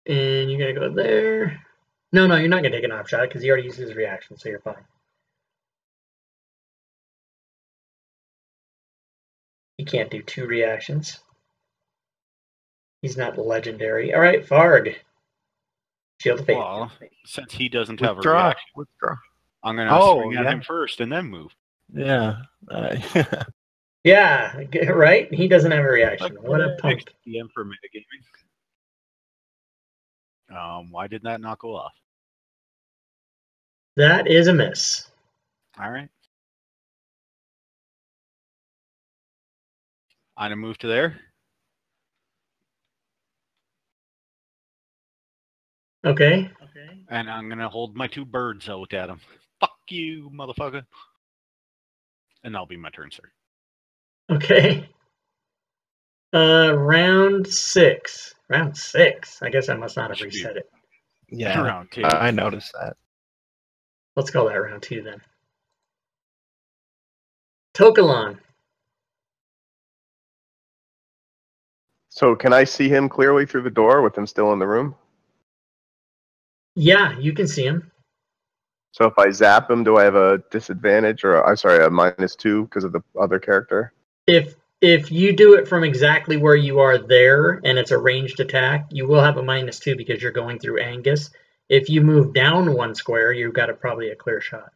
Speaker 3: And you're going to go there. No, you're not going to take an op shot because he already used his reaction, so you're fine. He can't do 2 reactions. He's not legendary. All right, Farg. Shield of Faith.
Speaker 6: Well, since he doesn't have a
Speaker 7: Withdraw.
Speaker 6: reaction,
Speaker 7: Withdraw.
Speaker 6: I'm going to swing at him first and then move.
Speaker 7: Yeah.
Speaker 3: Yeah, right? He doesn't have a reaction. What a punk.
Speaker 6: DM for metagaming. Why did that not go off?
Speaker 3: That is a miss.
Speaker 6: All right. I'm going to move to there.
Speaker 3: Okay.
Speaker 6: And I'm going to hold my 2 birds out at him. Fuck you, motherfucker. And that'll be my turn, sir.
Speaker 3: Okay. Round 6. Round 6. I guess I must not have reset it.
Speaker 7: Yeah.
Speaker 6: Round 2.
Speaker 7: I noticed that.
Speaker 3: Let's call that round 2 then. Tokalon.
Speaker 4: So can I see him clearly through the door with him still in the room?
Speaker 3: Yeah, you can see him.
Speaker 4: So if I zap him, do I have a disadvantage, or I'm sorry, a -2 because of the other character?
Speaker 3: If you do it from exactly where you are there and it's a ranged attack, you will have a -2 because you're going through Angus. If you move down 1 square, you've got probably a clear shot.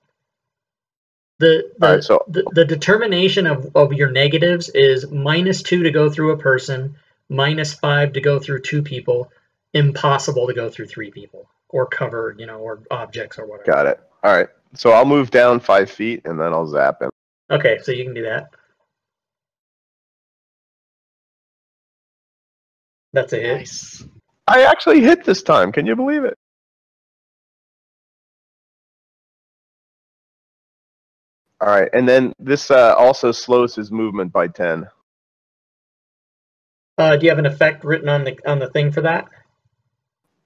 Speaker 3: The determination of your negatives is -2 to go through a person, -5 to go through 2 people, impossible to go through 3 people, or cover, or objects or whatever.
Speaker 4: Got it. All right. So I'll move down 5 feet and then I'll zap him.
Speaker 3: Okay, so you can do that. That's a hit.
Speaker 1: Nice.
Speaker 4: I actually hit this time. Can you believe it? All right, and then this also slows his movement by 10.
Speaker 3: Do you have an effect written on the thing for that?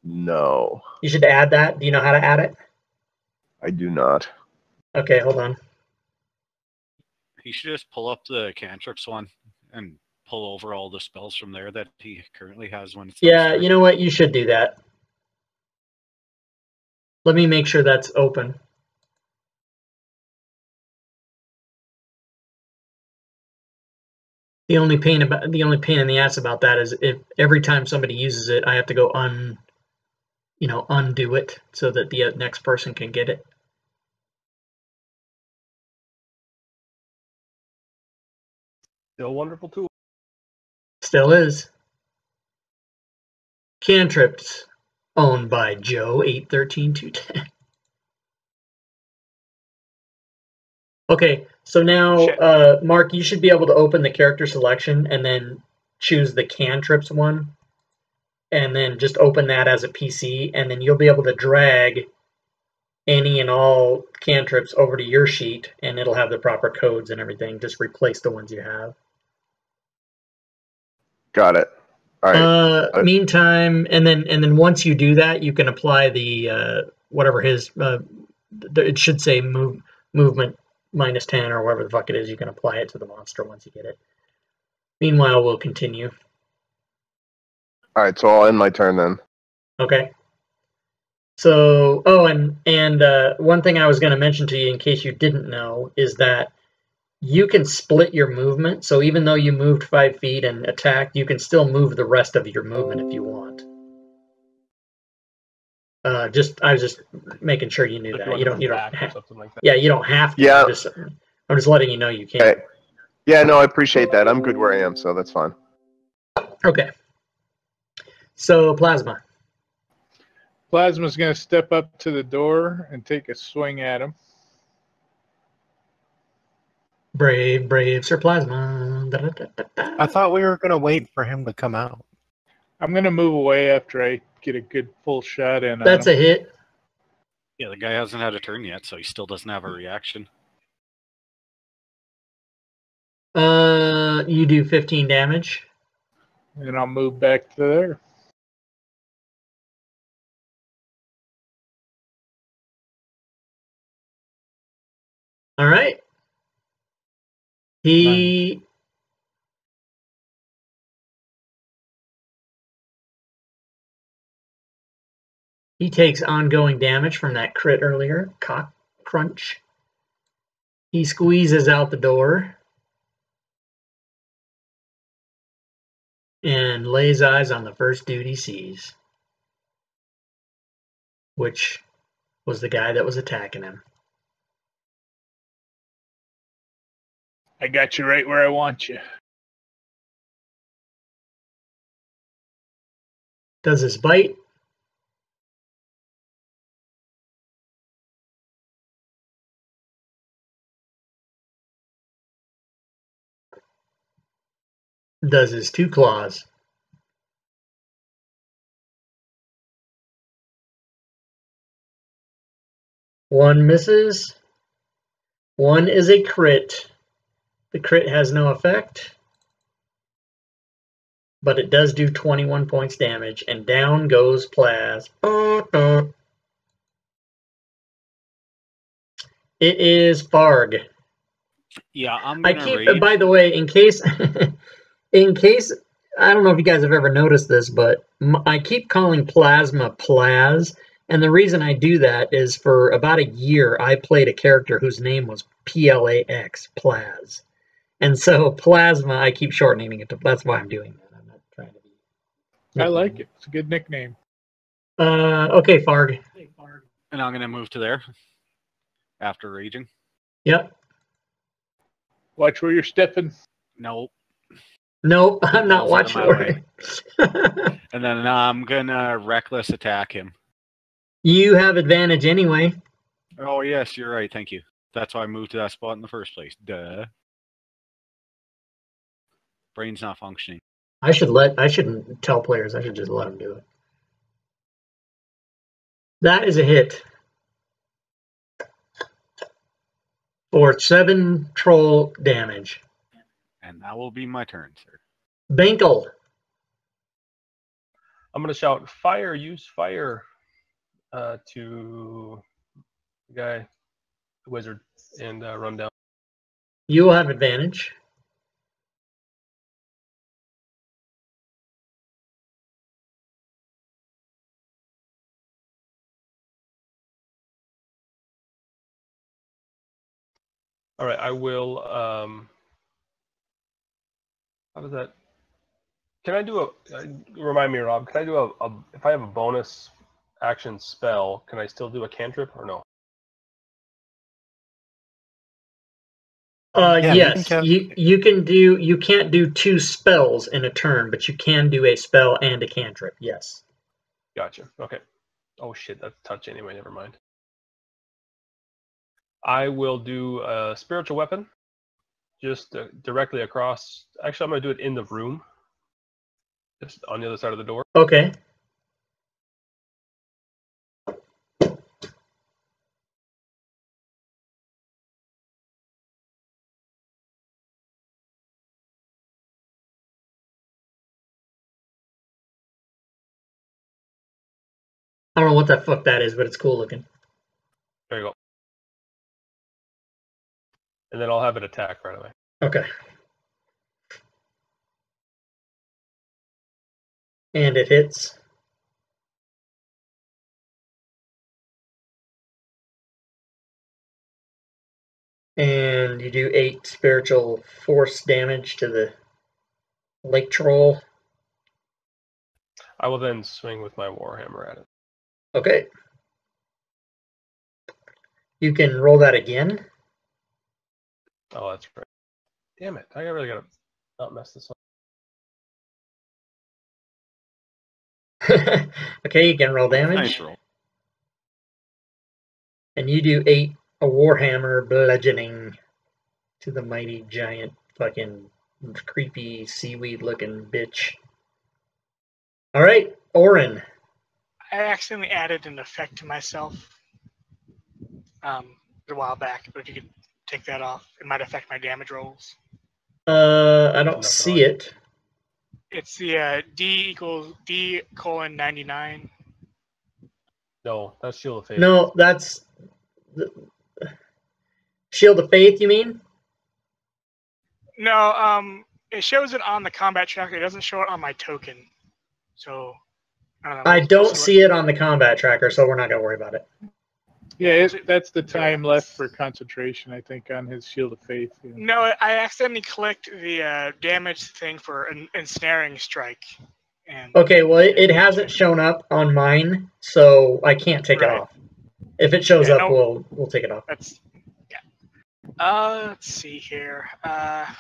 Speaker 4: No,
Speaker 3: You should add that. Do you know how to add it?
Speaker 4: I do not.
Speaker 3: Okay, hold on.
Speaker 6: He should just pull up the cantrips one and pull over all the spells from there that he currently has when it's
Speaker 3: Yeah, you know what? You should do that. Let me make sure that's open. The only pain in the ass about that is if every time somebody uses it, I have to go undo it so that the next person can get it.
Speaker 5: Still a wonderful tool.
Speaker 3: Still is. Cantrips owned by Joe 813210. Okay, so now, Mark, you should be able to open the character selection and then choose the cantrips one, and then just open that as a PC, and then you'll be able to drag any and all cantrips over to your sheet, and it'll have the proper codes and everything. Just replace the ones you have.
Speaker 4: Got it. All right.
Speaker 3: Meantime, and then once you do that, you can apply the whatever his it should say movement -10 or whatever the fuck it is. You can apply it to the monster once you get it. Meanwhile, we'll continue.
Speaker 4: All right, so I'll end my turn then.
Speaker 3: Okay. So, and one thing I was going to mention to you in case you didn't know is that you can split your movement. So even though you moved 5 feet and attacked, you can still move the rest of your movement if you want. I was just making sure you knew
Speaker 5: Like
Speaker 3: that.
Speaker 5: you
Speaker 3: You don't
Speaker 5: back or
Speaker 3: have,
Speaker 5: something like that.
Speaker 3: yeah, you don't have to.
Speaker 4: Yeah.
Speaker 3: I'm just letting you know you can.
Speaker 4: Okay. Yeah, no, I appreciate that. I'm good where I am, so that's fine.
Speaker 3: Okay. So Plasma.
Speaker 8: Plasma's going to step up to the door and take a swing at him.
Speaker 3: Brave Sir Plasma. Da, da, da, da, da.
Speaker 7: I thought we were going to wait for him to come out.
Speaker 8: I'm going to move away after I get a good full shot in.
Speaker 3: That's
Speaker 8: on
Speaker 3: a
Speaker 8: him.
Speaker 3: hit.
Speaker 6: Yeah, the guy hasn't had a turn yet, so he still doesn't have a reaction.
Speaker 3: You do 15 damage.
Speaker 8: And I'll move back to there.
Speaker 3: All right. He takes ongoing damage from that crit earlier. Cock crunch. He squeezes out the door and lays eyes on the first dude he sees, which was the guy that was attacking him.
Speaker 8: I got you right where I want you.
Speaker 3: Does his bite. Does his 2 claws. One misses. One is a crit. The crit has no effect, but it does do 21 points damage, and down goes Plaz. It is Farg.
Speaker 6: Yeah, I'm gonna rage.
Speaker 3: By the way, in case I don't know if you guys have ever noticed this, but I keep calling Plasma Plaz, And the reason I do that is for about a year, I played a character whose name was PLAX, Plaz. And so Plasma, I keep shortening it to, that's why I'm doing that. I'm not trying to be.
Speaker 8: I like it. It's a good nickname.
Speaker 3: Okay, Farg.
Speaker 6: And I'm going to move to there after raging.
Speaker 3: Yep.
Speaker 8: Watch where you're stepping.
Speaker 6: Nope.
Speaker 3: Nope, I'm not
Speaker 6: Balls out of
Speaker 3: watching.
Speaker 6: my And then I'm going to reckless attack him.
Speaker 3: You have advantage anyway.
Speaker 6: Oh, yes, you're right. Thank you. That's why I moved to that spot in the first place. Duh. Brain's not functioning.
Speaker 3: I shouldn't tell players. I should just let them do it. That is a hit. For 7 troll damage.
Speaker 6: And that will be my turn, sir.
Speaker 3: Bankel.
Speaker 5: I'm going to shout, fire, use fire, to the guy, the wizard, and run down.
Speaker 3: You will have advantage.
Speaker 5: All right, I will. How does that? Can I do a? Remind me, Rob. Can I do a? If I have a bonus action spell, can I still do a cantrip or no?
Speaker 7: Yeah,
Speaker 3: yes, you can do. You can't do 2 spells in a turn, but you can do a spell and a cantrip. Yes.
Speaker 5: Gotcha. Okay. Oh shit, that's touch anyway. Never mind. I will do a spiritual weapon, just directly across. Actually, I'm going to do it in the room, just on the other side of the door.
Speaker 3: Okay. I don't know what the fuck that is, but it's cool looking.
Speaker 5: There you go. And then I'll have it attack right away.
Speaker 3: Okay. And it hits. And you do 8 spiritual force damage to the lake troll.
Speaker 5: I will then swing with my warhammer at it.
Speaker 3: Okay. You can roll that again.
Speaker 5: Oh, that's right. Damn it! I really gotta not mess this up.
Speaker 3: Okay, you can roll damage.
Speaker 6: Nice roll.
Speaker 3: And you do 8 a warhammer bludgeoning to the mighty giant fucking creepy seaweed looking bitch. Alright, Orin.
Speaker 1: I accidentally added an effect to myself a while back, but if you could take that off, it might affect my damage rolls.
Speaker 3: I don't see it.
Speaker 1: It's the D:99.
Speaker 5: No, that's Shield of Faith.
Speaker 3: No, that's Shield of Faith, you mean?
Speaker 1: No, it shows it on the combat tracker. It doesn't show it on my token. So I don't know.
Speaker 3: I don't see it on the combat tracker, so we're not gonna worry about it.
Speaker 8: Yeah, that's the time left for concentration, I think, on his Shield of Faith. Yeah.
Speaker 1: No, I accidentally clicked the damage thing for an ensnaring strike. And
Speaker 3: Okay, well, it hasn't shown up on mine, so I can't take it
Speaker 1: Right.
Speaker 3: off. If it shows
Speaker 1: Yeah,
Speaker 3: up,
Speaker 1: no.
Speaker 3: we'll take it off.
Speaker 1: That's yeah. Let's see here. I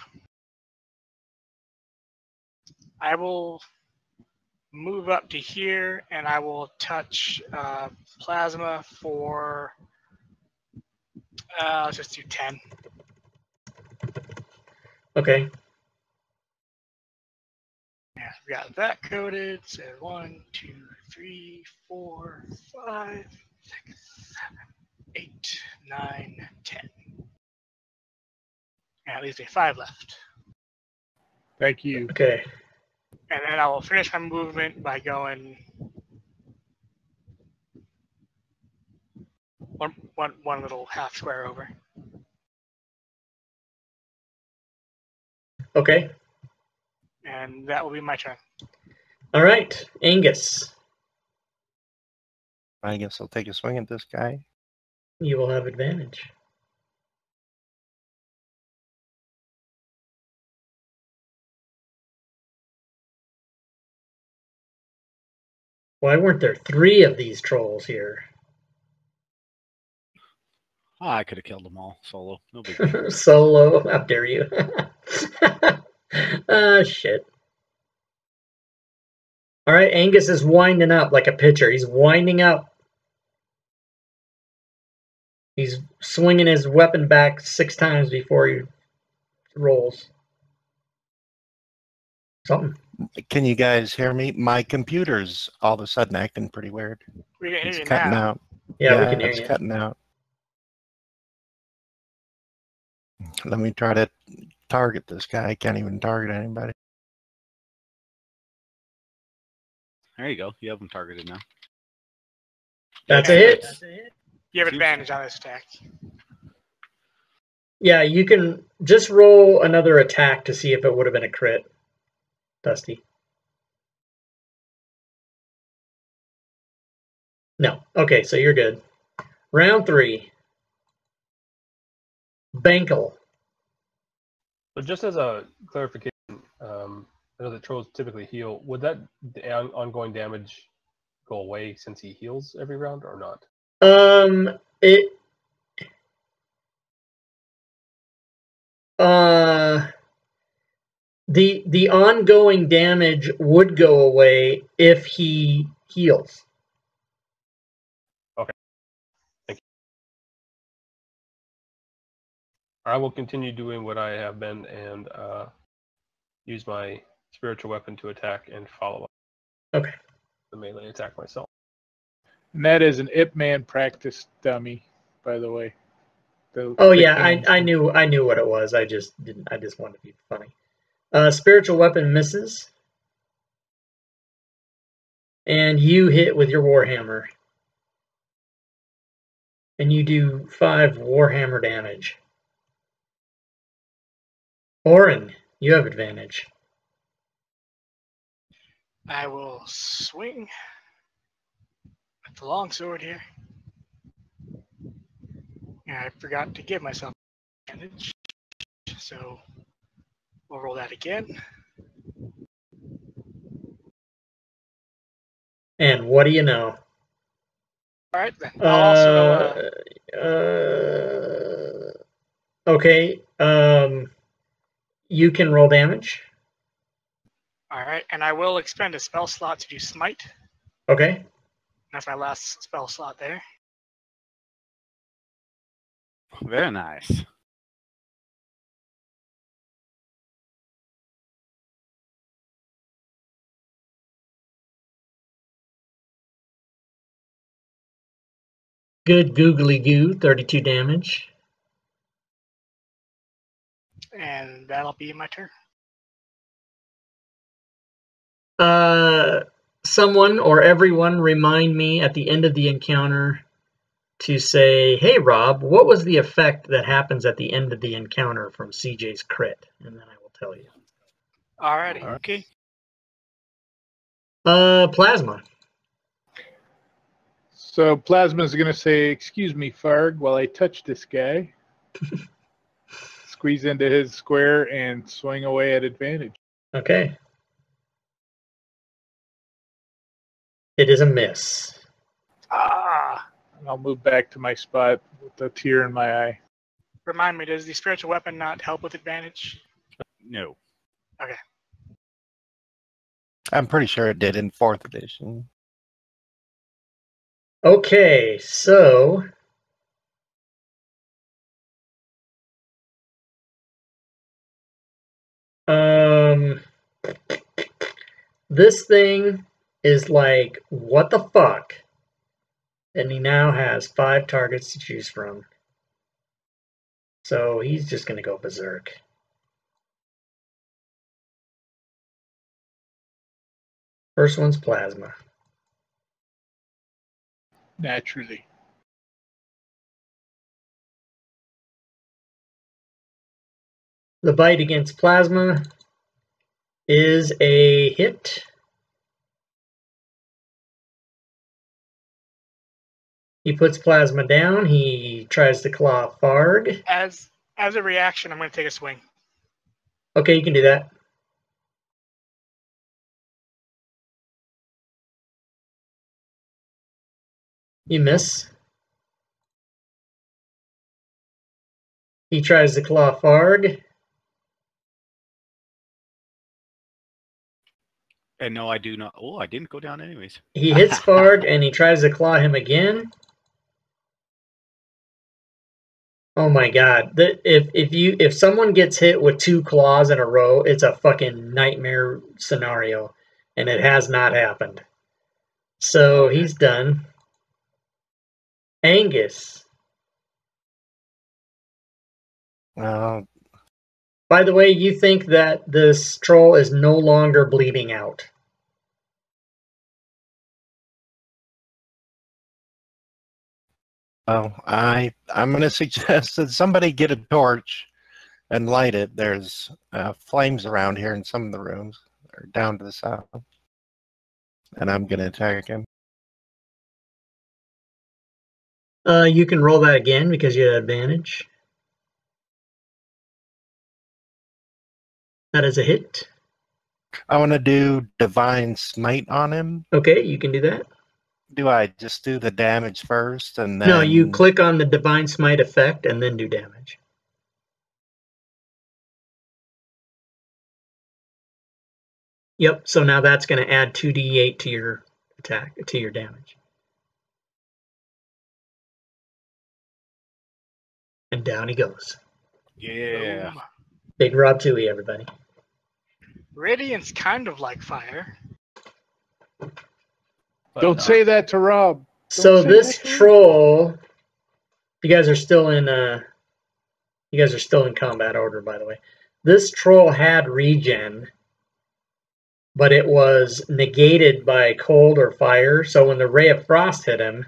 Speaker 1: will move up to here, and I will touch plasma for. Let's just do 10.
Speaker 3: Okay.
Speaker 1: Yeah, we got that coded. So 1, 2, 3, 4, 5, 6, 7, 8, 9, 10. And at least a 5 left.
Speaker 8: Thank you.
Speaker 3: Okay.
Speaker 1: And then I will finish my movement by going one little half square over.
Speaker 3: Okay.
Speaker 1: And that will be my turn.
Speaker 3: All right, Angus.
Speaker 7: I guess I'll take a swing at this guy.
Speaker 3: You will have advantage. Why weren't there 3 of these trolls here?
Speaker 6: Oh, I could have killed them all solo. No big deal.
Speaker 3: Solo, how dare you? Shit. All right, Angus is winding up like a pitcher. He's winding up. He's swinging his weapon back 6 times before he rolls. Something.
Speaker 7: Can you guys hear me? My computer's all of a sudden acting pretty weird.
Speaker 1: We can hear
Speaker 7: It's
Speaker 1: you
Speaker 7: cutting
Speaker 1: now.
Speaker 7: out.
Speaker 3: Yeah, we can hear
Speaker 7: it's
Speaker 3: you.
Speaker 7: cutting out. Let me try to target this guy. I can't even target anybody.
Speaker 6: There you go. You have them targeted now.
Speaker 3: That's a hit.
Speaker 1: You have advantage on this attack.
Speaker 3: Yeah, you can just roll another attack to see if it would have been a crit, Dusty. No. Okay, so you're good. Round 3. Bankel.
Speaker 5: So just as a clarification, I know that trolls typically heal. Would that ongoing damage go away since he heals every round or not?
Speaker 3: It the ongoing damage would go away if he heals.
Speaker 5: Okay. Thank you. I will continue doing what I have been and use my spiritual weapon to attack and follow up.
Speaker 3: Okay.
Speaker 5: The melee attack myself.
Speaker 8: And that is an Ip Man practice dummy, by the way.
Speaker 3: Oh yeah, I knew what it was. I just wanted to be funny. Spiritual weapon misses. And you hit with your Warhammer. And you do 5 Warhammer damage. Orin, you have advantage.
Speaker 1: I will swing with the longsword here. And I forgot to give myself advantage, so we'll roll that again.
Speaker 3: And what do you know?
Speaker 1: All right, then. I'll
Speaker 3: okay. You can roll damage.
Speaker 1: all right, and I will expend a spell slot to do smite.
Speaker 3: Okay.
Speaker 1: That's my last spell slot there.
Speaker 6: Very nice.
Speaker 3: Good googly goo, 32 damage.
Speaker 1: And that'll be my turn.
Speaker 3: Someone or everyone remind me at the end of the encounter to say, hey Rob, what was the effect that happens at the end of the encounter from CJ's crit? And then I will tell you.
Speaker 1: Alrighty.
Speaker 6: Okay.
Speaker 3: Plasma.
Speaker 8: So Plasma's going to say, excuse me, Farg, while I touch this guy. Squeeze into his square and swing away at advantage.
Speaker 3: Okay. It is a miss.
Speaker 1: Ah.
Speaker 8: I'll move back to my spot with a tear in my eye.
Speaker 1: Remind me, does the spiritual weapon not help with advantage?
Speaker 6: No.
Speaker 1: Okay.
Speaker 7: I'm pretty sure it did in 4th edition.
Speaker 3: Okay, so this thing is like, what the fuck? And he now has 5 targets to choose from. So he's just going to go berserk. First one's Plasma.
Speaker 8: Naturally.
Speaker 3: The bite against Plasma is a hit. He puts plasma down. He tries to claw Farg.
Speaker 1: As a reaction, I'm going to take a swing.
Speaker 3: Okay, you can do that. You miss. He tries to claw Farg.
Speaker 6: And no, I do not. Oh, I didn't go down anyways.
Speaker 3: He hits Farg and he tries to claw him again. Oh my god. If someone gets hit with 2 claws in a row, it's a fucking nightmare scenario. And it has not happened. So he's done. Angus. By the way, you think that this troll is no longer bleeding out.
Speaker 7: Well, I'm going to suggest that somebody get a torch and light it. There's flames around here in some of the rooms, or down to the south. And I'm going to attack him.
Speaker 3: You can roll that again because you had advantage. That is a hit.
Speaker 7: I want to do Divine Smite on him.
Speaker 3: Okay, you can do that.
Speaker 7: Do I just do the damage first and then...
Speaker 3: No, you click on the Divine Smite effect and then do damage. Yep, so now that's going to add 2d8 to your attack, to your damage. And down he goes.
Speaker 6: Yeah.
Speaker 1: Boom.
Speaker 3: Big Rob Toohey, everybody.
Speaker 1: Radiant's kind of like fire.
Speaker 5: But
Speaker 8: Don't say that to Rob.
Speaker 3: So
Speaker 8: say
Speaker 3: this
Speaker 8: that to him.
Speaker 3: troll, you guys are still in combat order, by the way. This troll had regen, but it was negated by cold or fire. So when the Ray of Frost hit him,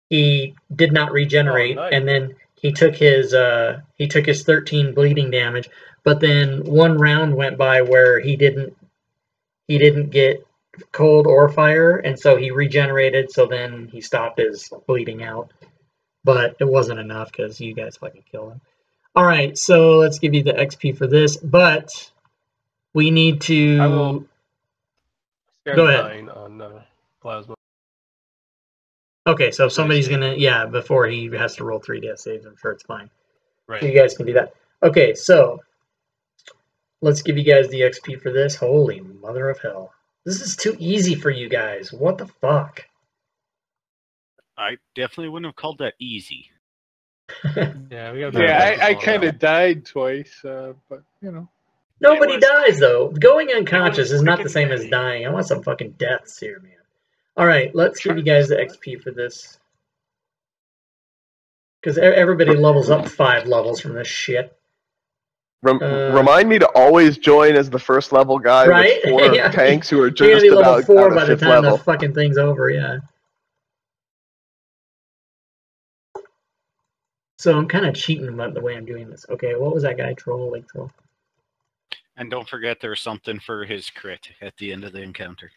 Speaker 3: he did not regenerate,
Speaker 5: Oh, nice.
Speaker 3: and then he took his 13 bleeding damage. But then one round went by where he didn't get cold or fire, and so he regenerated. So then he stopped his bleeding out, but it wasn't enough because you guys fucking killed him. All right, so let's give you the XP for this, but we need to.
Speaker 5: I will spare
Speaker 3: Go
Speaker 5: the
Speaker 3: ahead.
Speaker 5: 9 on plasma.
Speaker 3: Okay, so if somebody's gonna, before he has to roll 3 death saves, I'm sure it's fine.
Speaker 5: Right.
Speaker 3: So you guys can do that. Okay, so let's give you guys the XP for this. Holy mother of hell. This is too easy for you guys. What the fuck?
Speaker 6: I definitely wouldn't have called that easy.
Speaker 5: Yeah, we got.
Speaker 8: Yeah, I kind of died twice, but you know.
Speaker 3: Nobody
Speaker 1: It was-
Speaker 3: dies, though. Going unconscious is not the
Speaker 1: wicked
Speaker 3: same as
Speaker 1: dirty.
Speaker 3: dying. I want some fucking deaths here, man. All right, let's give you guys the XP for this. Because everybody levels up 5 levels from this shit.
Speaker 4: Remind me to always join as the first level guy
Speaker 3: Right?
Speaker 4: with 4
Speaker 3: Yeah.
Speaker 4: tanks who are
Speaker 3: You're going
Speaker 4: just
Speaker 3: to be level
Speaker 4: about
Speaker 3: 4
Speaker 4: out
Speaker 3: by
Speaker 4: of
Speaker 3: the
Speaker 4: 5th
Speaker 3: time
Speaker 4: level.
Speaker 3: the fucking thing's over, yeah. So I'm kind of cheating about the way I'm doing this. Okay, what was that guy? Troll, like troll.
Speaker 6: And don't forget there's something for his crit at the end of the encounter.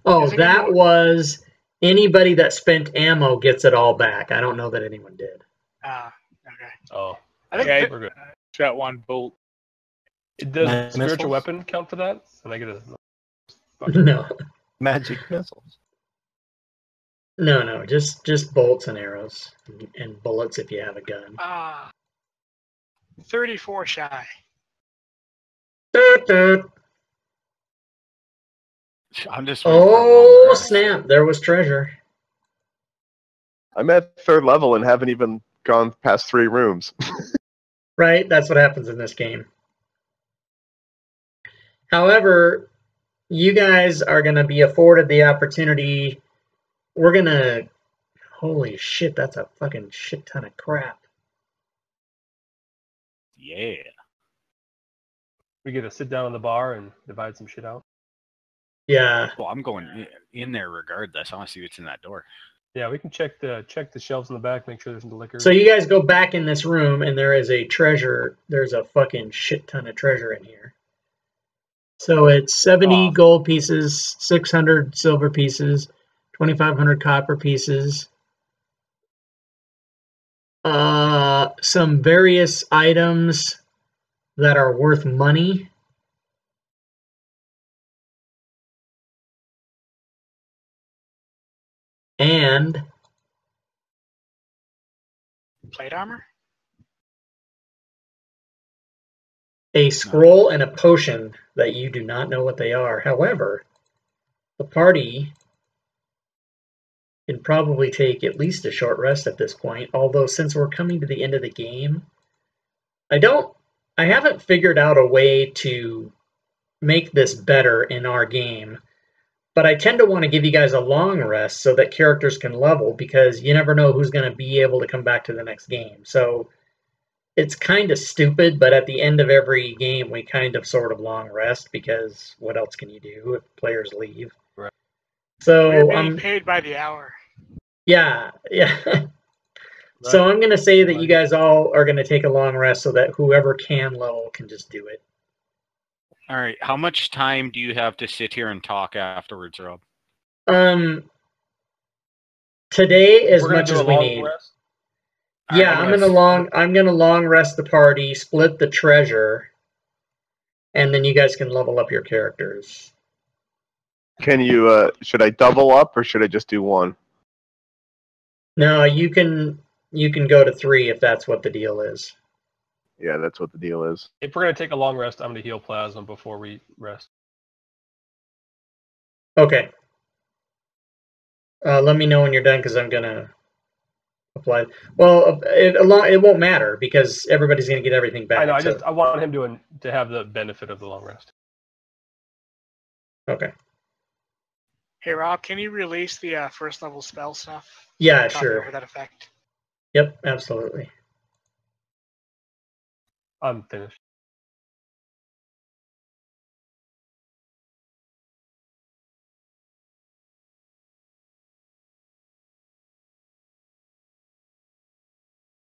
Speaker 3: Oh,
Speaker 1: Is it
Speaker 3: that
Speaker 1: anymore?
Speaker 3: was anybody that spent ammo gets it all back. I don't know that anyone did.
Speaker 1: Okay.
Speaker 5: Oh,
Speaker 1: I think
Speaker 8: Yeah,
Speaker 1: that-
Speaker 5: we're good.
Speaker 8: Shot 1 bolt.
Speaker 5: Does
Speaker 7: Missiles?
Speaker 5: spiritual weapon count for that? And I get a
Speaker 3: No,
Speaker 7: Magic missiles.
Speaker 3: no, just bolts and arrows and bullets if you have a gun.
Speaker 1: 34 shy.
Speaker 3: Doot, doot.
Speaker 6: I'm just waiting for a long
Speaker 3: Oh
Speaker 6: rest.
Speaker 3: snap! There was treasure.
Speaker 4: I'm at 3rd level and haven't even gone past 3 rooms.
Speaker 3: Right, that's what happens in this game. However, you guys are going to be afforded the opportunity. We're going to... Holy shit, that's a fucking shit ton of crap.
Speaker 6: Yeah.
Speaker 5: we get to sit down on the bar and divide some shit out.
Speaker 3: Yeah,
Speaker 6: Well, I'm going in there regardless. I want to see what's in that door.
Speaker 5: Yeah, we can check the shelves in the back, make sure there's no liquor.
Speaker 3: so you guys go back in this room and there is a treasure. There's a fucking shit ton of treasure in here. So it's 70
Speaker 5: Oh.
Speaker 3: gold pieces, 600 silver pieces, 2,500 copper pieces, some various items that are worth money. And
Speaker 1: Plate armor?
Speaker 3: a scroll and a potion that you do not know what they are. However, the party can probably take at least a short rest at this point, although since we're coming to the end of the game, I haven't figured out a way to make this better in our game, but I tend to want to give you guys a long rest so that characters can level, because you never know who's going to be able to come back to the next game. So it's kind of stupid, but at the end of every game, we kind of sort of long rest, because what else can you do if players leave?
Speaker 5: Right.
Speaker 3: So
Speaker 1: We're being paid by the hour.
Speaker 3: Yeah.
Speaker 5: Right.
Speaker 3: So I'm going to say that you guys all are going to take a long rest so that whoever can level can just do it.
Speaker 6: All right. How much time do you have to sit here and talk afterwards, Rob?
Speaker 3: Today, as
Speaker 5: We're gonna
Speaker 3: much
Speaker 5: do
Speaker 3: as
Speaker 5: a
Speaker 3: we
Speaker 5: long
Speaker 3: need.
Speaker 5: rest?
Speaker 3: Yeah,
Speaker 5: I'm
Speaker 3: I'm gonna long rest the party, split the treasure, and then you guys can level up your characters.
Speaker 4: Can you? Should I double up or should I just do one?
Speaker 3: No, you can go to 3 if that's what the deal is.
Speaker 4: Yeah, that's what the deal is.
Speaker 5: If we're gonna take a long rest, I'm gonna heal Plasma before we rest.
Speaker 3: Okay. Let me know when you're done, because I'm gonna apply. Well, it won't matter because everybody's gonna get everything back.
Speaker 5: I know.
Speaker 3: so.
Speaker 5: I want him to have the benefit of the long rest.
Speaker 3: Okay.
Speaker 1: Hey Rob, can you release the first level spell stuff?
Speaker 3: Yeah,
Speaker 1: Copy
Speaker 3: sure.
Speaker 1: over that effect.
Speaker 3: Yep, absolutely.
Speaker 5: I'm finished.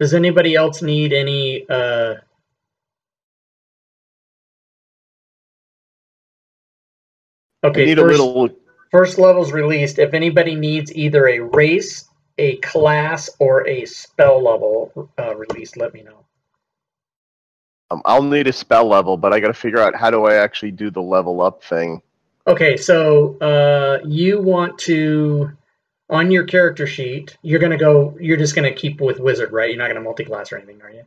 Speaker 3: Does anybody else need any Okay,
Speaker 4: I need a little.
Speaker 3: First level's released. If anybody needs either a race, a class, or a spell level released, let me know.
Speaker 4: I'll need a spell level, but I got to figure out how do I actually do the level up thing.
Speaker 3: Okay, so you want to, on your character sheet, you're just gonna keep with wizard, right? You're not gonna multi-class or anything, are you?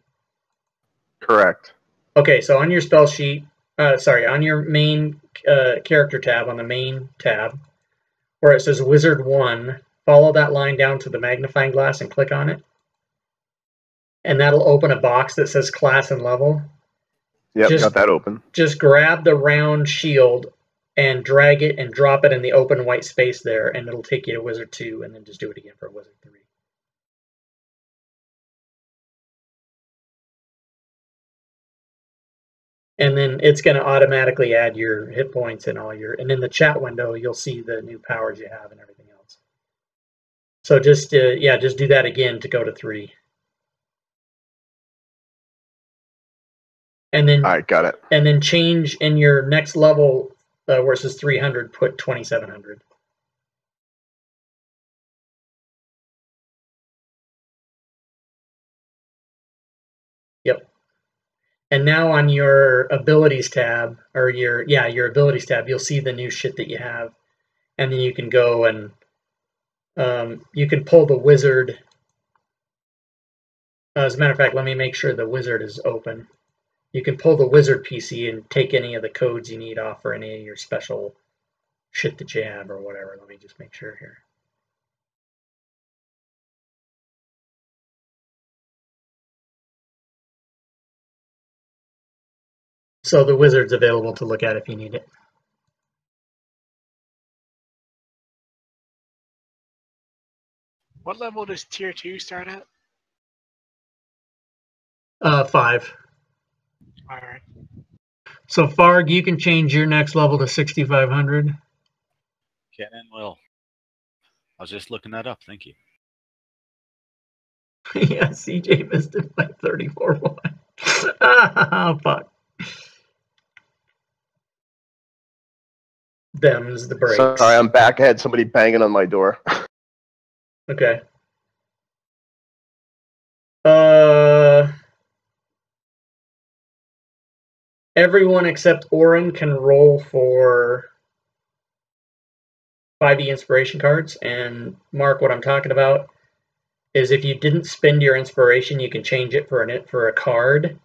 Speaker 4: Correct.
Speaker 3: Okay, so on your spell sheet, on your main character tab, on the main tab, where it says Wizard 1, follow that line down to the magnifying glass and click on it. And that'll open a box that says class and level.
Speaker 4: Yep, got that open.
Speaker 3: Just grab the round shield and drag it and drop it in the open white space there, and it'll take you to Wizard 2, and then just do it again for Wizard 3. And then it's going to automatically add your hit points and and in the chat window, you'll see the new powers you have and everything else. So just do that again to go to 3. And then,
Speaker 4: all right, got it.
Speaker 3: And then change in your next level where it says 300, put 2700. Yep. And now on your abilities tab, or your abilities tab, you'll see the new shit that you have. And then you can go and you can pull the wizard. As a matter of fact, let me make sure the wizard is open. You can pull the wizard PC and take any of the codes you need off for any of your special shit that you have or whatever. Let me just make sure here. So the wizard's available to look at if you need it.
Speaker 1: What level does tier 2 start at?
Speaker 3: 5.
Speaker 1: All right.
Speaker 3: So Farg, you can change your next level to 6500.
Speaker 6: Can and will. I was just looking that up. Thank you.
Speaker 3: Yeah, CJ missed it by 34-1. Oh, fuck. Them's the breaks.
Speaker 4: Sorry, I'm back. I had somebody banging on my door.
Speaker 3: Okay. everyone except Orin can roll for 5e inspiration cards. And Mark, what I'm talking about is if you didn't spend your inspiration, you can change it for a card.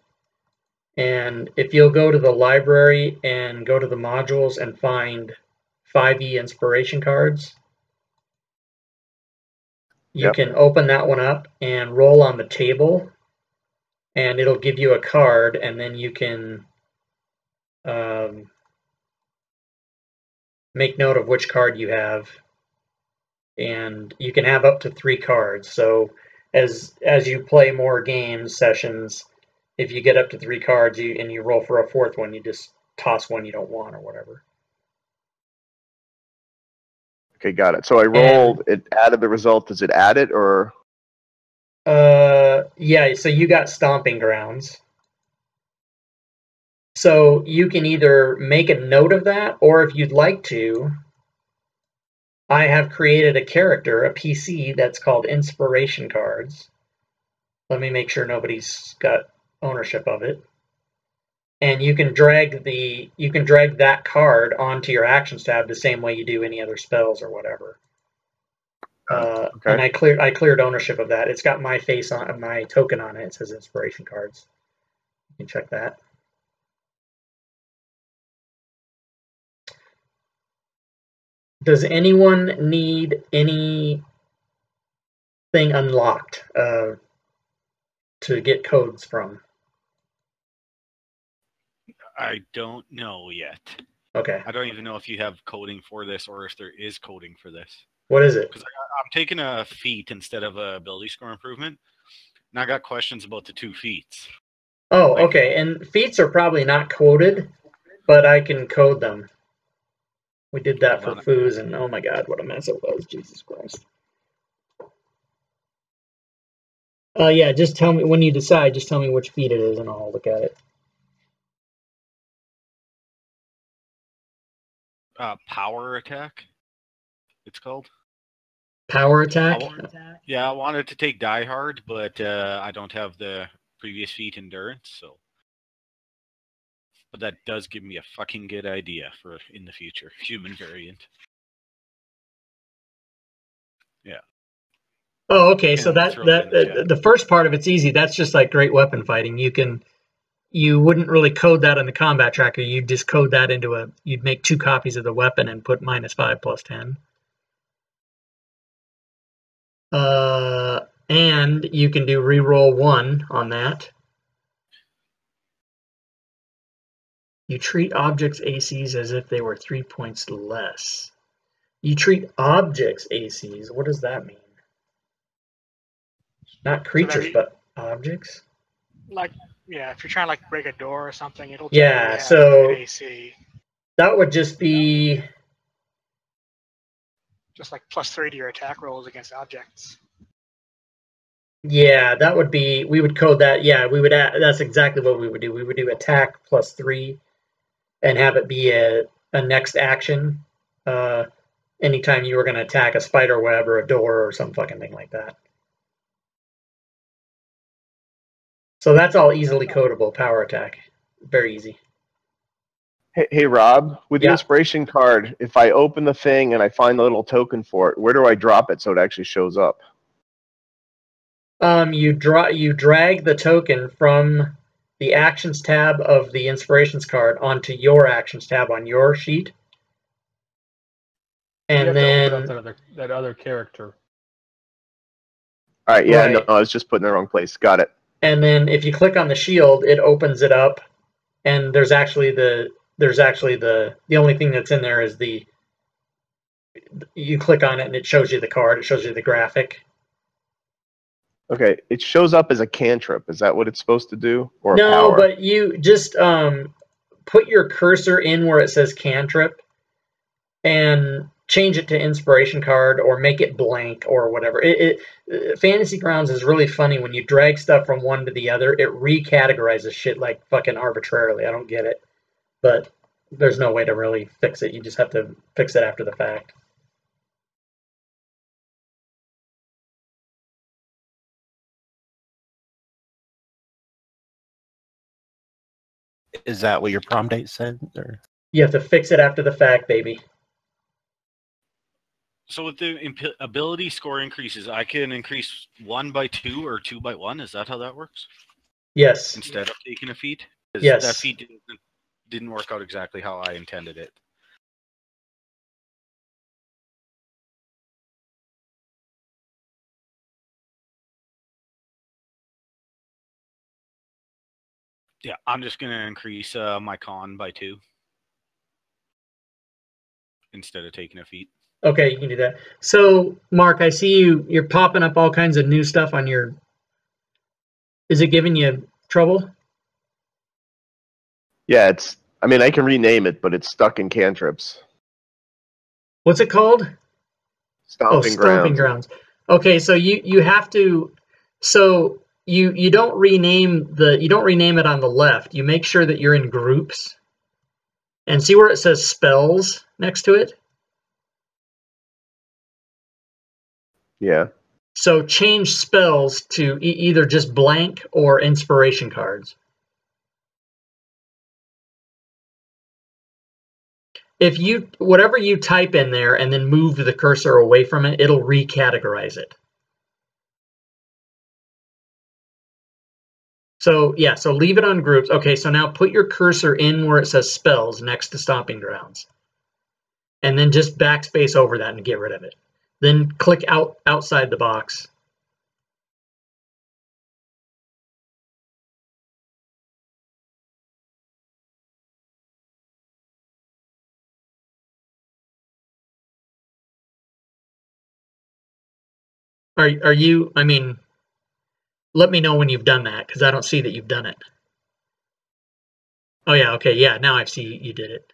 Speaker 3: And if you'll go to the library and go to the modules and find 5e inspiration cards, you can open that one up and roll on the table, and it'll give you a card, and then you can make note of which card you have, and you can have up to 3 cards. So as you play more games sessions, if you get up to 3 cards and you roll for a 4th one, you just toss one you don't want or whatever.
Speaker 4: Okay, got it. So I rolled, it added the result. Does it add it, or?
Speaker 3: Yeah, so you got Stomping Grounds. So you can either make a note of that, or if you'd like to, I have created a character, a PC, that's called Inspiration Cards. Let me make sure nobody's got ownership of it. And you can drag that card onto your actions tab the same way you do any other spells or whatever.
Speaker 4: Okay.
Speaker 3: And I cleared ownership of that. It's got my face on, my token on it. It says Inspiration Cards. You can check that. Does anyone need anything unlocked to get codes from?
Speaker 6: I don't know yet.
Speaker 3: Okay.
Speaker 6: I don't even know if you have coding for this or if there is coding for this.
Speaker 3: What is it?
Speaker 6: Because I'm taking a feat instead of a ability score improvement. And I got questions about the 2 feats.
Speaker 3: Oh, okay. And feats are probably not coded, but I can code them. We did that for Foos, and oh my god, what a mess it was. Jesus Christ. Yeah, just tell me, when you decide, just tell me which feat it is, and I'll look at it.
Speaker 6: Power attack, it's called.
Speaker 3: Power attack?
Speaker 6: Yeah, I wanted to take Die Hard, but I don't have the previous feat endurance, so. But that does give me a fucking good idea for in the future. Human variant. Yeah.
Speaker 3: Oh, okay. So the first part of it's easy. That's just like great weapon fighting. You wouldn't really code that in the combat tracker. You'd just code that into you'd make 2 copies of the weapon and put -5 +10. And you can do reroll 1 on that. You treat objects ACs as if they were 3 points less. You treat objects ACs. What does that mean? Not creatures, but objects?
Speaker 1: Like, yeah, if you're trying to like break a door or something, it'll
Speaker 3: yeah. So
Speaker 1: an AC.
Speaker 3: That would just be
Speaker 1: just like +3 to your attack rolls against objects.
Speaker 3: Yeah, that would be. We would code that. Yeah, we would. That's exactly what we would do. We would do attack +3, and have it be a next action. Anytime you were going to attack a spider web or a door or some fucking thing like that. So that's all easily codable. Power attack, very easy.
Speaker 4: Hey Rob, with the inspiration card, if I open the thing and I find the little token for it, where do I drop it so it actually shows up?
Speaker 3: You drag the token from the actions tab of the inspirations card onto your actions tab on your sheet. And then
Speaker 5: open up that other character.
Speaker 4: All right, yeah, no, I was just putting it in the wrong place. Got it.
Speaker 3: And then if you click on the shield, it opens it up, and there's actually the only thing that's in there is you click on it and it shows you the card. It shows you the graphic.
Speaker 4: Okay, it shows up as a cantrip. Is that what it's supposed to do, or
Speaker 3: no?
Speaker 4: Power?
Speaker 3: But you just put your cursor in where it says cantrip, and change it to inspiration card or make it blank or whatever. Fantasy Grounds is really funny. When you drag stuff from one to the other, it recategorizes shit like fucking arbitrarily. I don't get it, but there's no way to really fix it. You just have to fix it after the fact.
Speaker 7: Is that what your prom date said? Or?
Speaker 3: You have to fix it after the fact, baby.
Speaker 6: So with the ability score increases, I can increase 1 by 2 or 2 by 1. Is that how that works?
Speaker 3: Yes.
Speaker 6: Instead of taking a feat? 'Cause
Speaker 3: Yes.
Speaker 6: that feat didn't work out exactly how I intended it. Yeah, I'm just going to increase my con by 2 instead of taking a feat.
Speaker 3: Okay, you can do that. So, Mark, I see you're popping up all kinds of new stuff on your... Is it giving you trouble?
Speaker 4: Yeah, I mean, I can rename it, but it's stuck in cantrips.
Speaker 3: What's it called?
Speaker 4: Stomping
Speaker 3: Grounds. Okay, so you have to... So you don't rename it on the left. You make sure that you're in groups. And see where it says spells next to it?
Speaker 4: Yeah.
Speaker 3: So change spells to either just blank or inspiration cards. If whatever you type in there and then move the cursor away from it, it'll recategorize it. So yeah, so leave it on groups. Okay, so now put your cursor in where it says spells next to Stomping Grounds. And then just backspace over that and get rid of it. Then click outside the box. Are you, I mean, let me know when you've done that, because I don't see that you've done it. Oh yeah, okay, yeah, now I see you did it.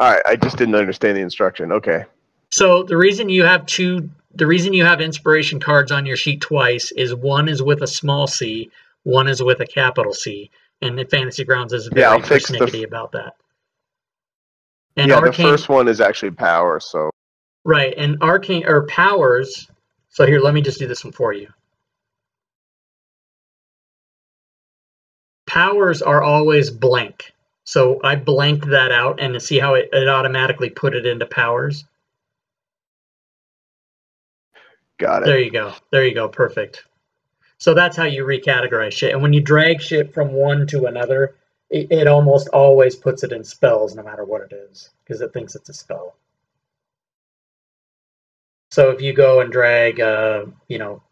Speaker 4: All right, I just didn't understand the instruction. Okay.
Speaker 3: So the reason you have inspiration cards on your sheet twice is one is with a small c, one is with a capital C, and the Fantasy Grounds is very persnickety about that. And
Speaker 4: yeah, the first one is actually power, so.
Speaker 3: Right, and Arcane or powers. So here, let me just do this one for you. Powers are always blank. So I blanked that out, and to see how it automatically put it into powers.
Speaker 4: Got it.
Speaker 3: There you go. There you go. Perfect. So that's how you recategorize shit. And when you drag shit from one to another, it almost always puts it in spells no matter what it is, because it thinks it's a spell. So if you go and drag, you know,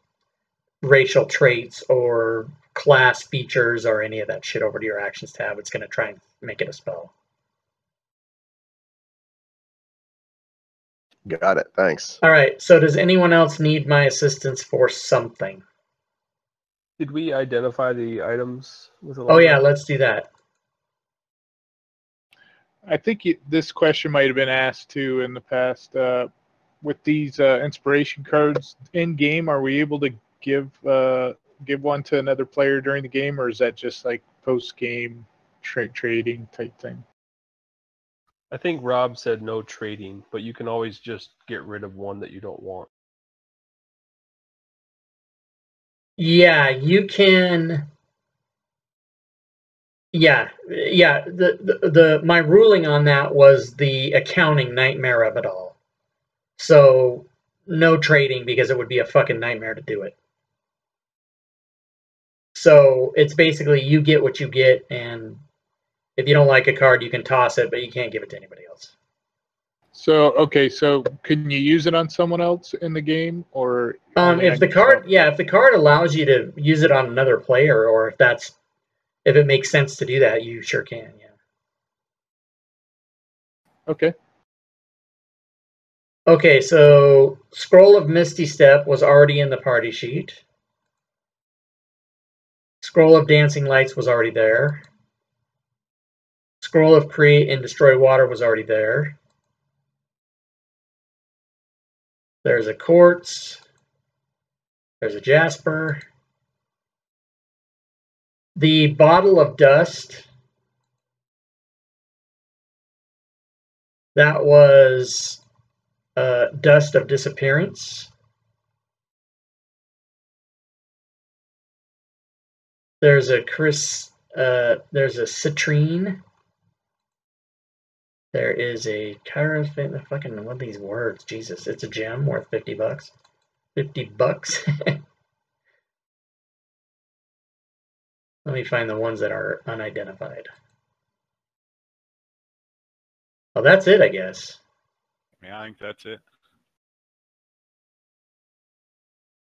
Speaker 3: racial traits or class features or any of that shit over to your actions tab, it's going to try and make it a spell.
Speaker 4: Got it. Thanks.
Speaker 3: All right. So does anyone else need my assistance for something?
Speaker 5: Did we identify the items with a
Speaker 3: Oh yeah, let's do that.
Speaker 8: I think this question might have been asked too in the past. With these inspiration cards in game, are we able to give one to another player during the game, or is that just like post game trading type thing?
Speaker 5: I think Rob said no trading, but you can always just get rid of one that you don't want.
Speaker 3: Yeah, you can. Yeah. My ruling on that was the accounting nightmare of it all. So no trading, because it would be a fucking nightmare to do it. So it's basically you get what you get, and if you don't like a card, you can toss it, but you can't give it to anybody else.
Speaker 8: So okay, so can you use it on someone else in the game, or
Speaker 3: if the card allows you to use it on another player, or if it makes sense to do that, you sure can. Yeah.
Speaker 8: Okay.
Speaker 3: Okay, so Scroll of Misty Step was already in the party sheet. Scroll of Dancing Lights was already there. Scroll of Create and Destroy Water was already there. There's a Quartz. There's a Jasper. The Bottle of Dust. That was Dust of Disappearance. There's a There's a citrine. There is a Chirophant. Fucking what are these words? Jesus, it's a gem worth $50. $50. Let me find the ones that are unidentified. Oh, that's it, I guess.
Speaker 6: Yeah, I think that's it.